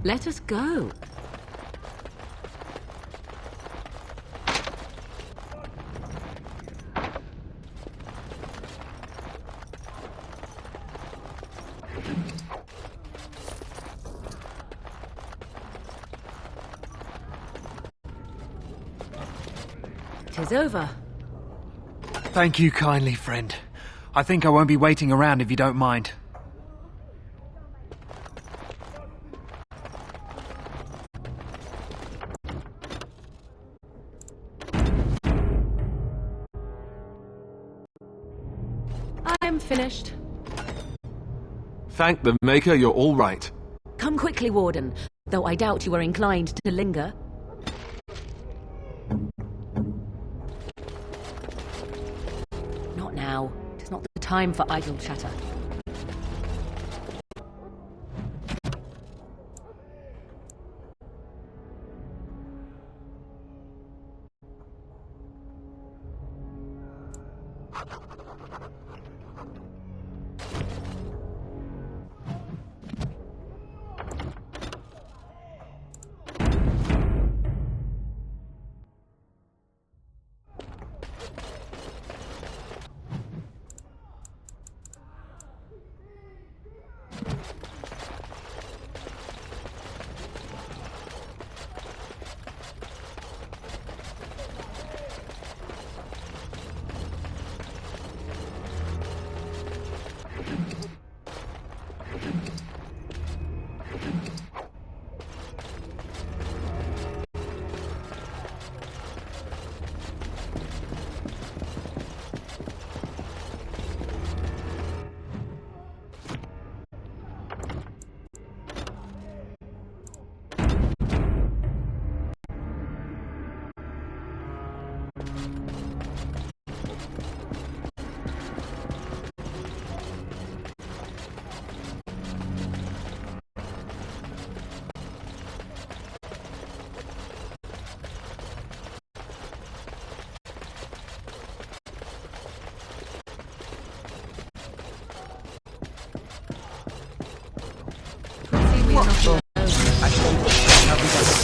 Let us go. Tis over. Thank you kindly, friend. I think I won't be waiting around if you don't mind. I'm finished. Thank the Maker you're all right. Come quickly, Warden, though I doubt you are inclined to linger. Not now. It is not the time for idle chatter.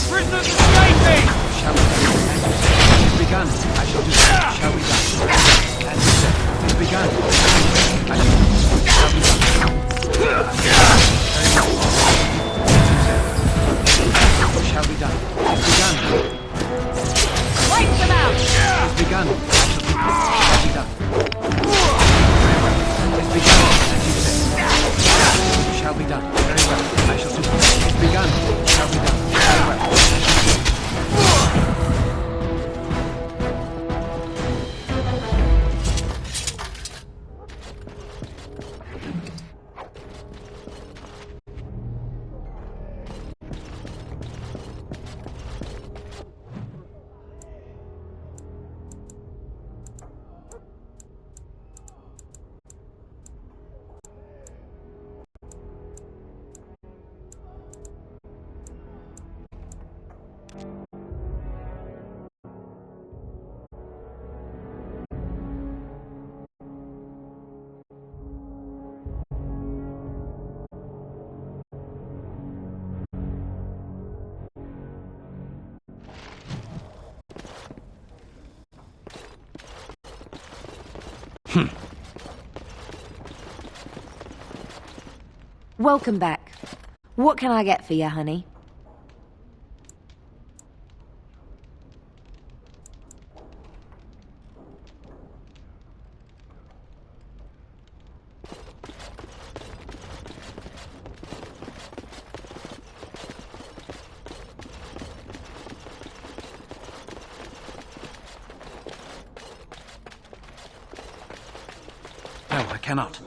Prisoners escaping! Shall we done? It's begun. I shall do it. Shall we done? As you said, it's begun. I shall do it. Shall we done? Very well. As you said. Shall be done. It's begun. Wipe them out! It's begun. I shall do it. Shall be done. Very well. It's begun. As you said. Shall be done. Very well. I shall do it. It's begun. Shall be done. Very well. Welcome back. What can I get for you, honey? No, I cannot.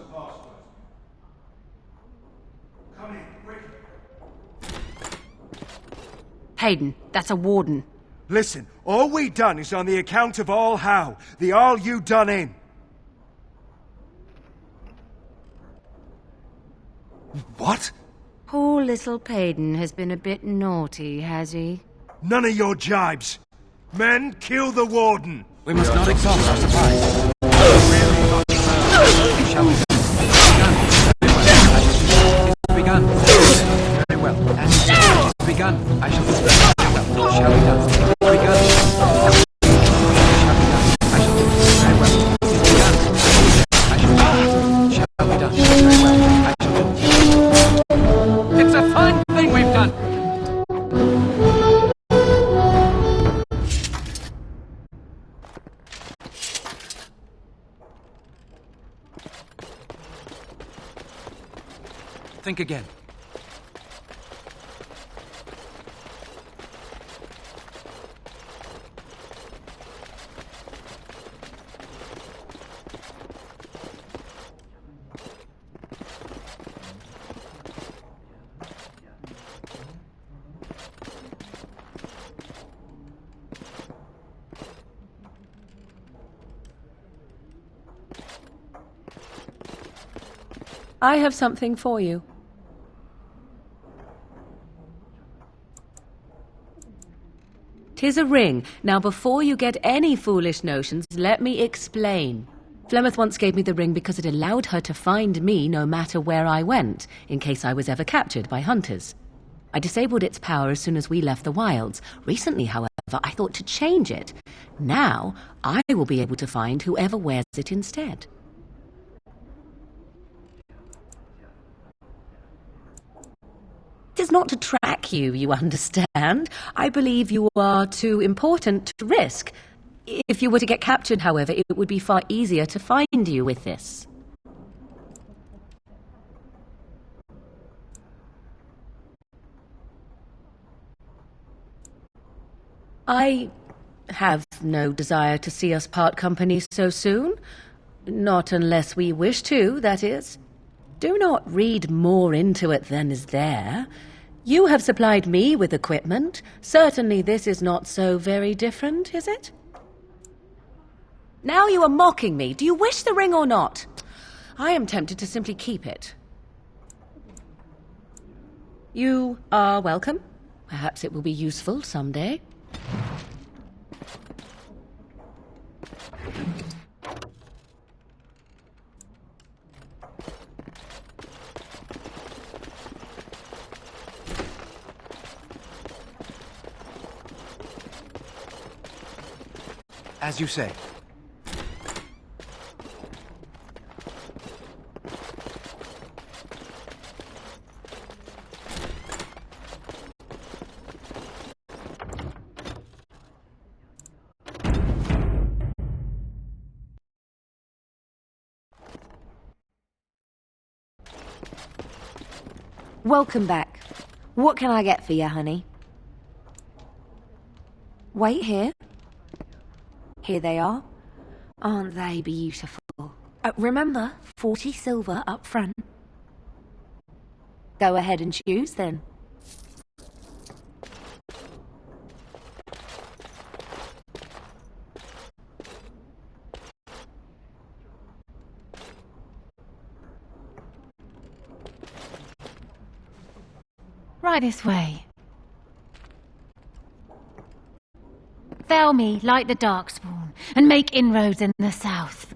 Hayden, that's a warden. Listen, all we done is on the account of Arl Howe, the Arl you done in. What? Poor little Payden has been a bit naughty, has he? None of your jibes. Men, kill the warden. We must not exhaust our supplies. Shall we? Begun. Very well. As you said. Think again. I have something for you. 'Tis a ring. Now, before you get any foolish notions, let me explain. Flemeth once gave me the ring because it allowed her to find me no matter where I went, in case I was ever captured by hunters. I disabled its power as soon as we left the wilds. Recently, however, I thought to change it. Now, I will be able to find whoever wears it instead. It is not to track you, you understand. I believe you are too important to risk. If you were to get captured, however, it would be far easier to find you with this. I have no desire to see us part company so soon. Not unless we wish to, that is. Do not read more into it than is there. You have supplied me with equipment. Certainly this is not so very different, is it? Now you are mocking me. Do you wish the ring or not? I am tempted to simply keep it. You are welcome. Perhaps it will be useful someday. As you say. Welcome back. What can I get for you, honey? Wait here. Here they are. Aren't they beautiful? Remember, 40 silver up front. Go ahead and choose then. Right this way. Fell me like the Darkspawn, and make inroads in the south.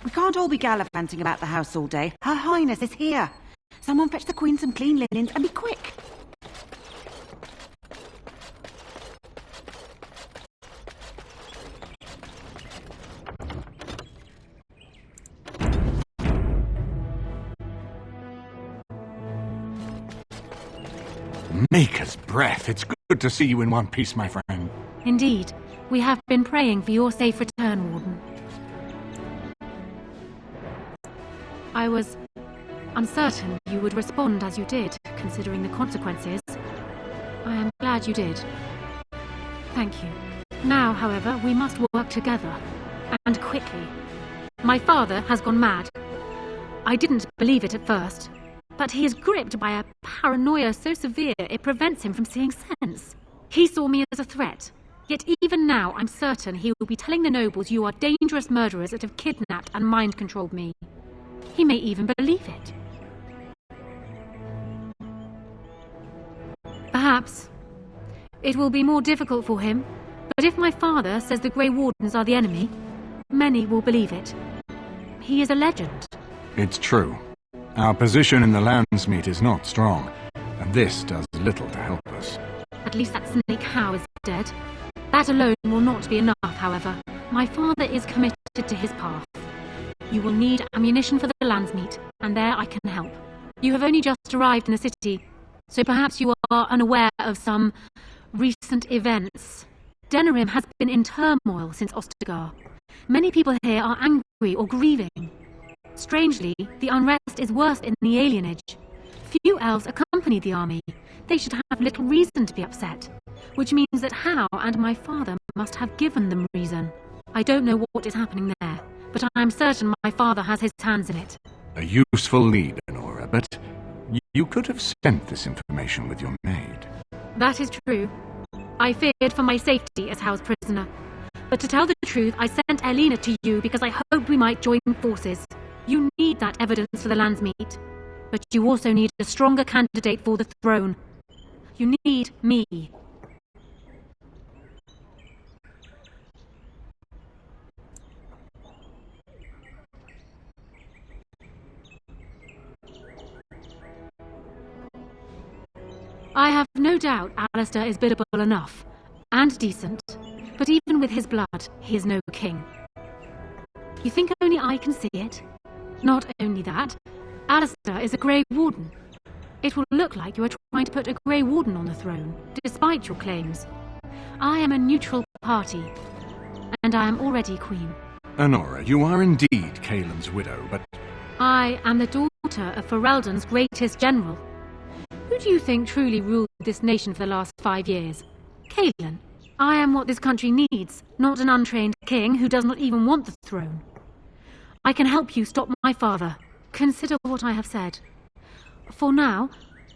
We can't all be gallivanting about the house all day. Her Highness is here. Someone fetch the Queen some clean linens and be quick. Maker's breath. It's good to see you in one piece, my friend. Indeed. We have been praying for your safe return, Warden. I was uncertain you would respond as you did, considering the consequences. I am glad you did. Thank you. Now, however, we must work together. And quickly. My father has gone mad. I didn't believe it at first. But he is gripped by a paranoia so severe it prevents him from seeing sense. He saw me as a threat. Yet even now, I'm certain he will be telling the nobles you are dangerous murderers that have kidnapped and mind-controlled me. He may even believe it. Perhaps. It will be more difficult for him, but if my father says the Grey Wardens are the enemy, many will believe it. He is a legend. It's true. Our position in the Landsmeet is not strong, and this does little to help us. At least that snake Howe is dead. That alone will not be enough, however. My father is committed to his path. You will need ammunition for the Landsmeet, and there I can help. You have only just arrived in the city, so perhaps you are unaware of some recent events. Denerim has been in turmoil since Ostagar. Many people here are angry or grieving. Strangely, the unrest is worse in the alienage. Few elves accompany the army. They should have little reason to be upset, which means that Howe and my father must have given them reason. I don't know what is happening there, but I am certain my father has his hands in it. A useful lead, Honora, but you could have sent this information with your maid. That is true. I feared for my safety as Howe's prisoner. But to tell the truth, I sent Elena to you because I hoped we might join forces. You need that evidence for the Landsmeet, but you also need a stronger candidate for the throne. You need me. I have no doubt Alistair is biddable enough, and decent, but even with his blood, he is no king. You think only I can see it? Not only that, Alistair is a Grey Warden. It will look like you are trying to put a Grey Warden on the throne, despite your claims. I am a neutral party, and I am already queen. Honora, you are indeed Caelan's widow, but... I am the daughter of Ferelden's greatest general. Who do you think truly ruled this nation for the last 5 years? Caelan. I am what this country needs, not an untrained king who does not even want the throne. I can help you stop my father. Consider what I have said. For now,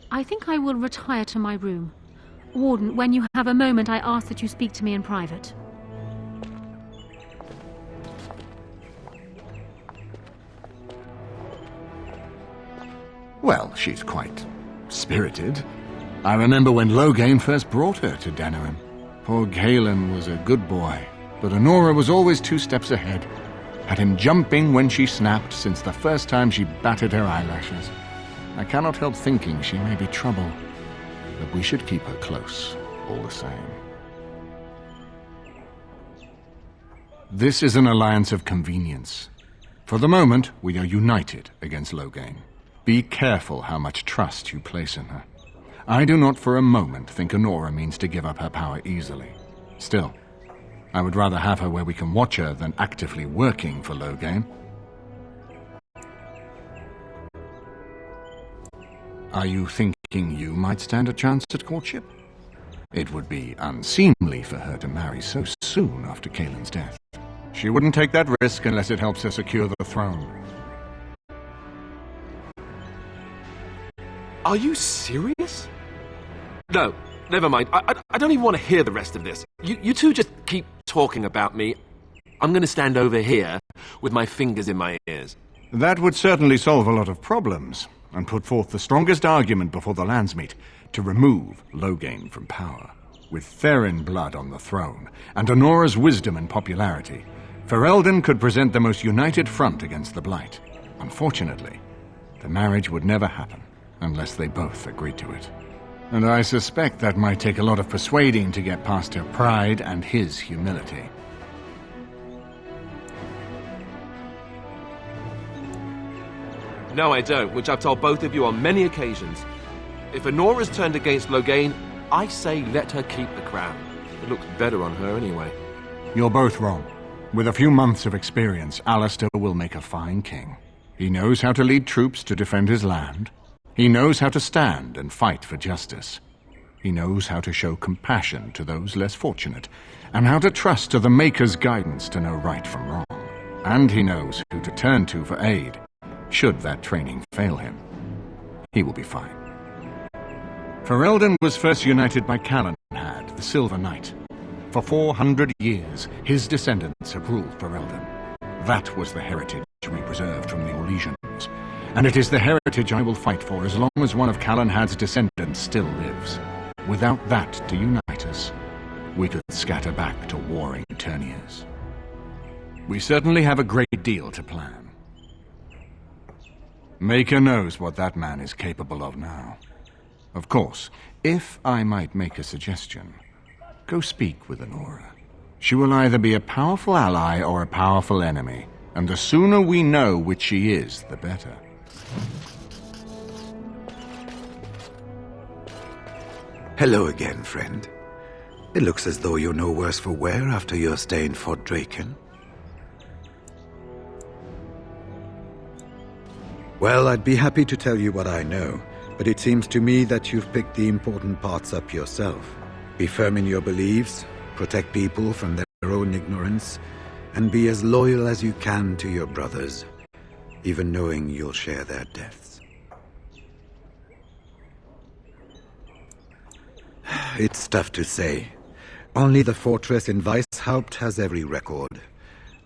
I think I will retire to my room. Warden, when you have a moment, I ask that you speak to me in private. Well, she's quite spirited. I remember when Loghain first brought her to Denerim. Poor Caelan was a good boy, but Honora was always 2 steps ahead. Had him jumping when she snapped since the first time she batted her eyelashes. I cannot help thinking she may be trouble, but we should keep her close, all the same. This is an alliance of convenience. For the moment, we are united against Loghain. Be careful how much trust you place in her. I do not for a moment think Honora means to give up her power easily. Still, I would rather have her where we can watch her than actively working for Loghain. Are you thinking you might stand a chance at courtship? It would be unseemly for her to marry so soon after Caelan's death. She wouldn't take that risk unless it helps her secure the throne. Are you serious? No, never mind. I don't even want to hear the rest of this. You two just keep talking about me. I'm going to stand over here with my fingers in my ears. That would certainly solve a lot of problems, and put forth the strongest argument before the Landsmeet to remove Loghain from power. With Therin blood on the throne, and Honora's wisdom and popularity, Ferelden could present the most united front against the Blight. Unfortunately, the marriage would never happen unless they both agreed to it. And I suspect that might take a lot of persuading to get past her pride and his humility. No, I don't, which I've told both of you on many occasions. If Honora's turned against Loghain, I say let her keep the crown. It looks better on her anyway. You're both wrong. With a few months of experience, Alistair will make a fine king. He knows how to lead troops to defend his land. He knows how to stand and fight for justice. He knows how to show compassion to those less fortunate, and how to trust to the Maker's guidance to know right from wrong. And he knows who to turn to for aid, should that training fail him. He will be fine. Ferelden was first united by Calenhad, the Silver Knight. For 400 years, his descendants have ruled Ferelden. That was the heritage we preserved from the Orlesians, and it is the heritage I will fight for as long as one of Calenhad's descendants still lives. Without that to unite us, we could scatter back to warring Terniers. We certainly have a great deal to plan. Maker knows what that man is capable of now. Of course, if I might make a suggestion, go speak with Honora. She will either be a powerful ally or a powerful enemy, and the sooner we know which she is, the better. Hello again, friend. It looks as though you're no worse for wear after your stay in Fort Draken. Well, I'd be happy to tell you what I know, but it seems to me that you've picked the important parts up yourself. Be firm in your beliefs, protect people from their own ignorance, and be as loyal as you can to your brothers, even knowing you'll share their deaths. It's tough to say. Only the fortress in Weishaupt has every record,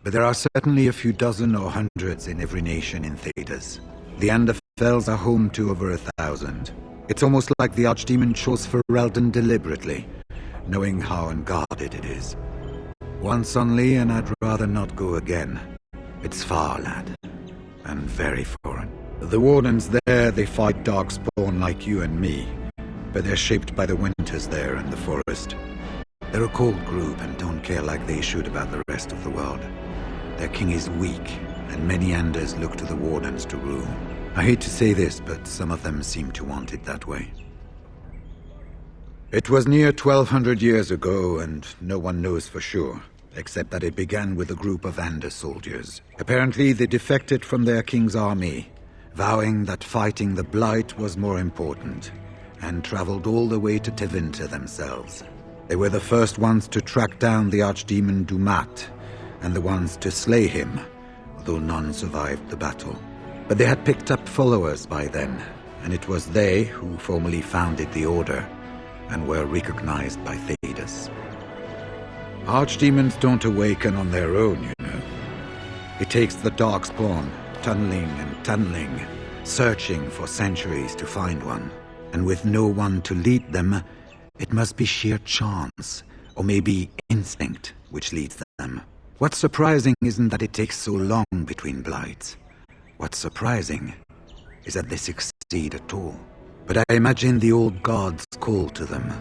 but there are certainly a few dozen or hundreds in every nation in Thedas. The Anderfells are home to over 1,000. It's almost like the Archdemon chose Ferelden deliberately, knowing how unguarded it is. Once only, and I'd rather not go again. It's far, lad, and very foreign. The Wardens there, they fight Darkspawn like you and me, but they're shaped by the winters there in the forest. They're a cold group and don't care like they should about the rest of the world. Their king is weak, and many Anders look to the Wardens to rule. I hate to say this, but some of them seem to want it that way. It was near 1,200 years ago, and no one knows for sure, except that it began with a group of Anders soldiers. Apparently they defected from their king's army, vowing that fighting the Blight was more important, and traveled all the way to Tevinter themselves. They were the first ones to track down the Archdemon Dumat, and the ones to slay him, although none survived the battle. But they had picked up followers by then, and it was they who formally founded the Order, and were recognized by Thedas. Archdemons don't awaken on their own, you know. It takes the Darkspawn, tunneling and tunneling, searching for centuries to find one. And with no one to lead them, it must be sheer chance, or maybe instinct, which leads them. What's surprising isn't that it takes so long between blights. What's surprising is that they succeed at all. But I imagine the old gods call to them,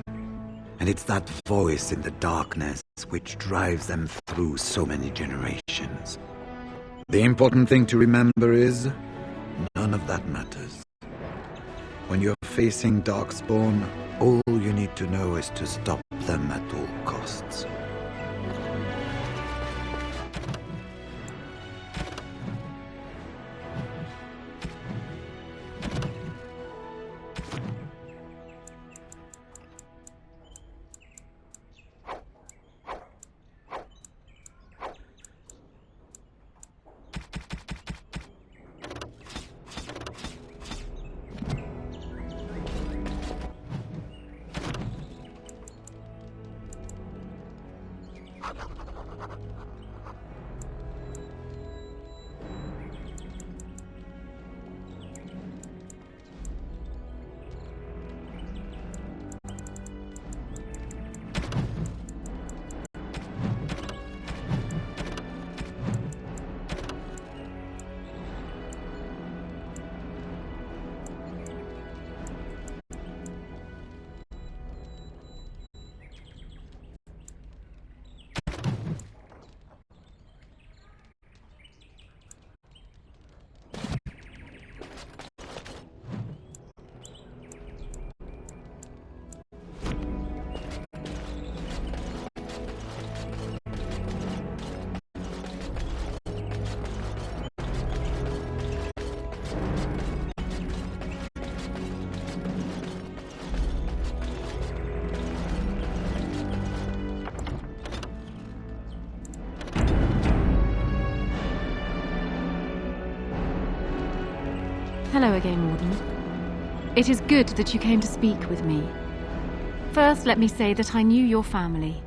and it's that voice in the darkness which drives them through so many generations. The important thing to remember is, none of that matters. When you're facing Darkspawn, all you need to know is to stop them at all costs. Hello again, Warden. It is good that you came to speak with me. First, let me say that I knew your family.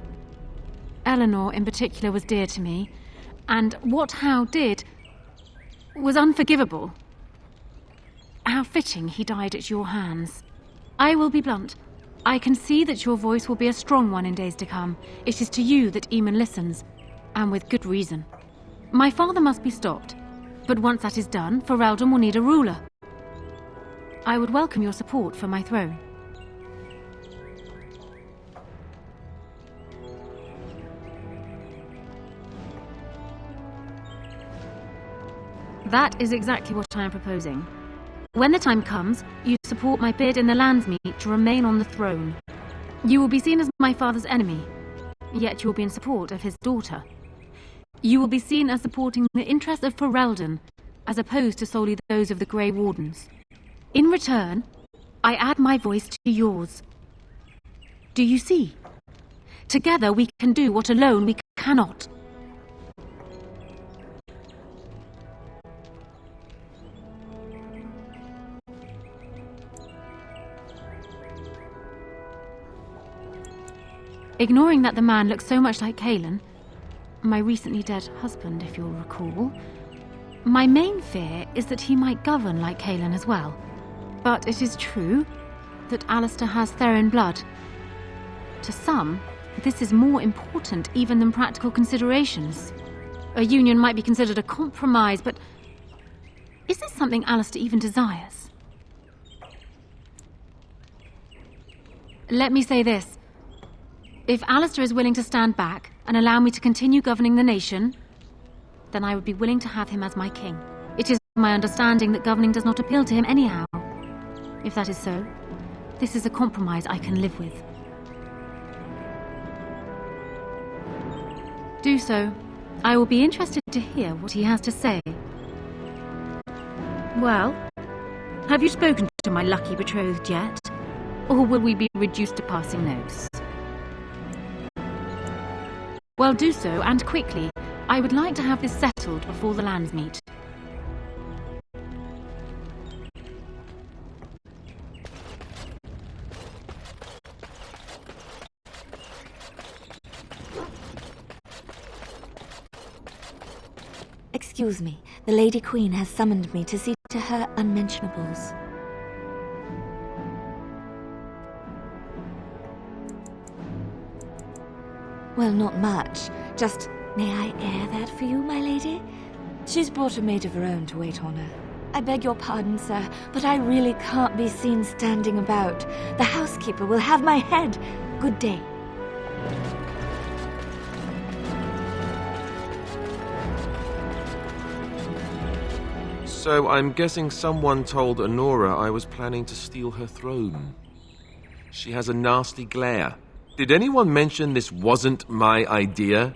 Eleanor, in particular, was dear to me, and what Howe did was unforgivable. How fitting he died at your hands. I will be blunt. I can see that your voice will be a strong one in days to come. It is to you that Eamon listens, and with good reason. My father must be stopped, but once that is done, Ferelden will need a ruler. I would welcome your support for my throne. That is exactly what I am proposing. When the time comes, you support my bid in the Landsmeet to remain on the throne. You will be seen as my father's enemy, yet you will be in support of his daughter. You will be seen as supporting the interests of Ferelden, as opposed to solely those of the Grey Wardens. In return, I add my voice to yours. Do you see? Together we can do what alone we cannot. Ignoring that the man looks so much like Cailan, my recently dead husband, if you'll recall, my main fear is that he might govern like Cailan as well. But it is true that Alistair has Therin blood. To some, this is more important even than practical considerations. A union might be considered a compromise, but is this something Alistair even desires? Let me say this. If Alistair is willing to stand back and allow me to continue governing the nation, then I would be willing to have him as my king. It is my understanding that governing does not appeal to him anyhow. If that is so, this is a compromise I can live with. Do so. I will be interested to hear what he has to say. Well, have you spoken to my lucky betrothed yet? Or will we be reduced to passing notes? Well, do so, and quickly. I would like to have this settled before the Landsmeet. Excuse me, the Lady Queen has summoned me to see to her unmentionables. Well, not much. Just, may I air that for you, my lady? She's brought a maid of her own to wait on her. I beg your pardon, sir, but I really can't be seen standing about. The housekeeper will have my head. Good day. So I'm guessing someone told Honora I was planning to steal her throne. She has a nasty glare. Did anyone mention this wasn't my idea?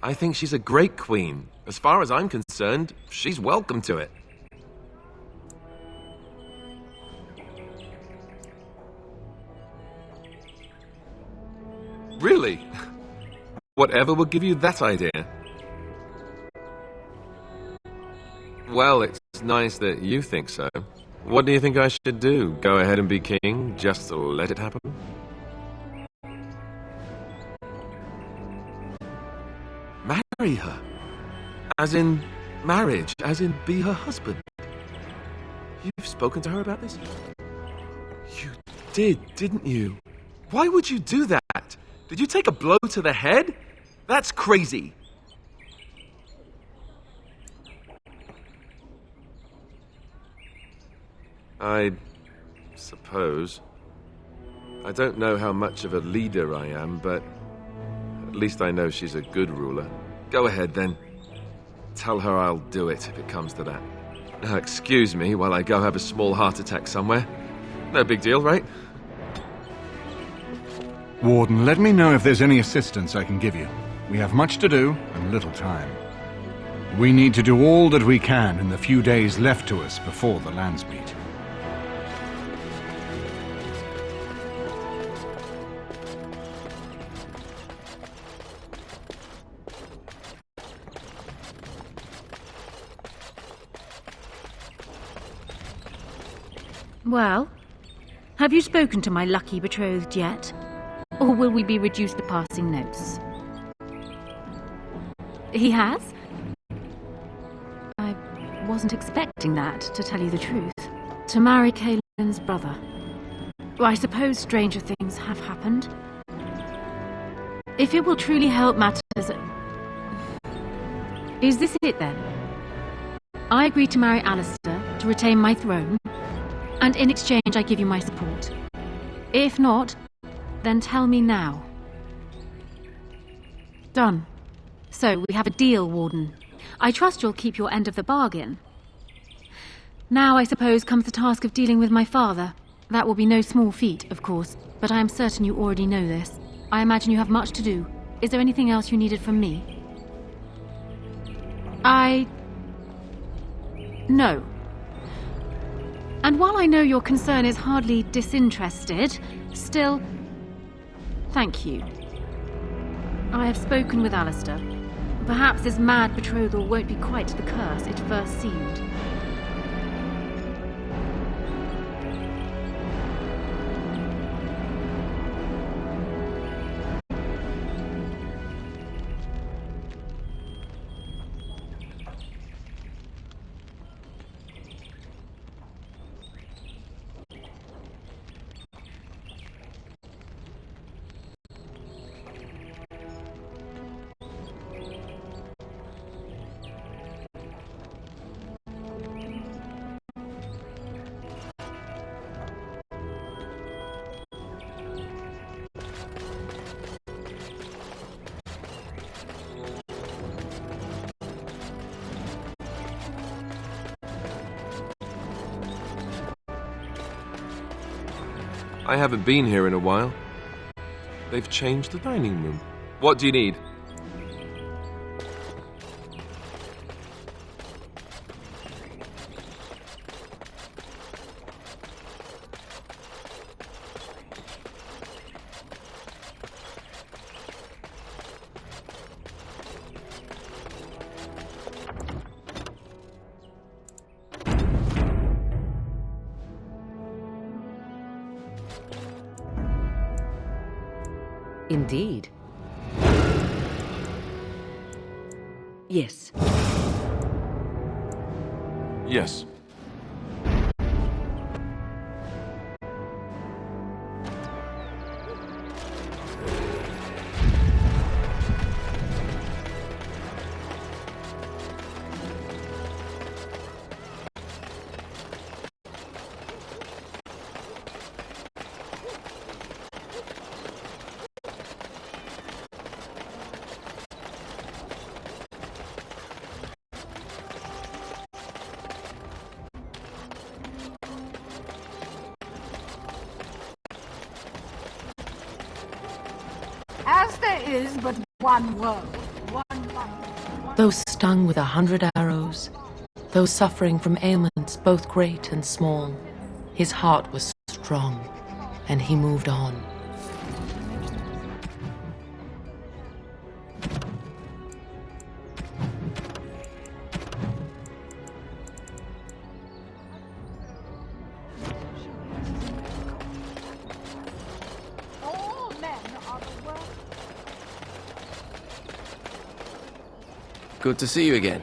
I think she's a great queen. As far as I'm concerned, she's welcome to it. Really? Whatever would give you that idea? Well, it's nice that you think so. What do you think I should do? Go ahead and be king? Just let it happen? Marry her? As in marriage? As in be her husband? You've spoken to her about this? You did, didn't you? Why would you do that? Did you take a blow to the head? That's crazy. I suppose. I don't know how much of a leader I am, but at least I know she's a good ruler. Go ahead, then. Tell her I'll do it if it comes to that. Now, excuse me while I go have a small heart attack somewhere. No big deal, right? Warden, let me know if there's any assistance I can give you. We have much to do and little time. We need to do all that we can in the few days left to us before the Landsmeet. Well, Have you spoken to my lucky betrothed yet? Or will we be reduced to passing notes? He has? I wasn't expecting that, to tell you the truth. To marry Cailin's brother. Well, I suppose stranger things have happened. If it will truly help matters... Is this it then? I agree to marry Alistair to retain my throne, and in exchange I give you my support. If not, then tell me now. Done. So, we have a deal, Warden. I trust you'll keep your end of the bargain. Now, I suppose, comes the task of dealing with my father. That will be no small feat, of course, but I am certain you already know this. I imagine you have much to do. Is there anything else you needed from me? No. And while I know your concern is hardly disinterested, still... Thank you. I have spoken with Alistair. Perhaps this mad betrothal won't be quite the curse it first seemed. I haven't been here in a while. They've changed the dining room. What do you need? Indeed. Yes. Yes. As there is but one world, one life. Those stung with 100 arrows, those suffering from ailments both great and small, his heart was strong, and he moved on. All men are the worst. Good to see you again.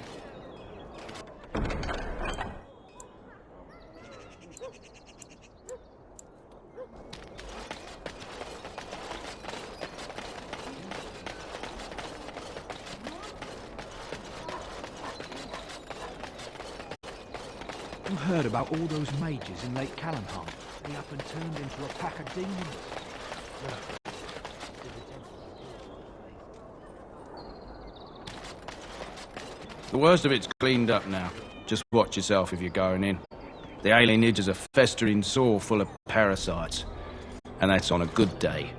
You heard about all those mages in Lake Callanheim? They up and turned into a pack of demons. The worst of it's cleaned up now. Just watch yourself if you're going in. The alienage is a festering sore full of parasites. And that's on a good day.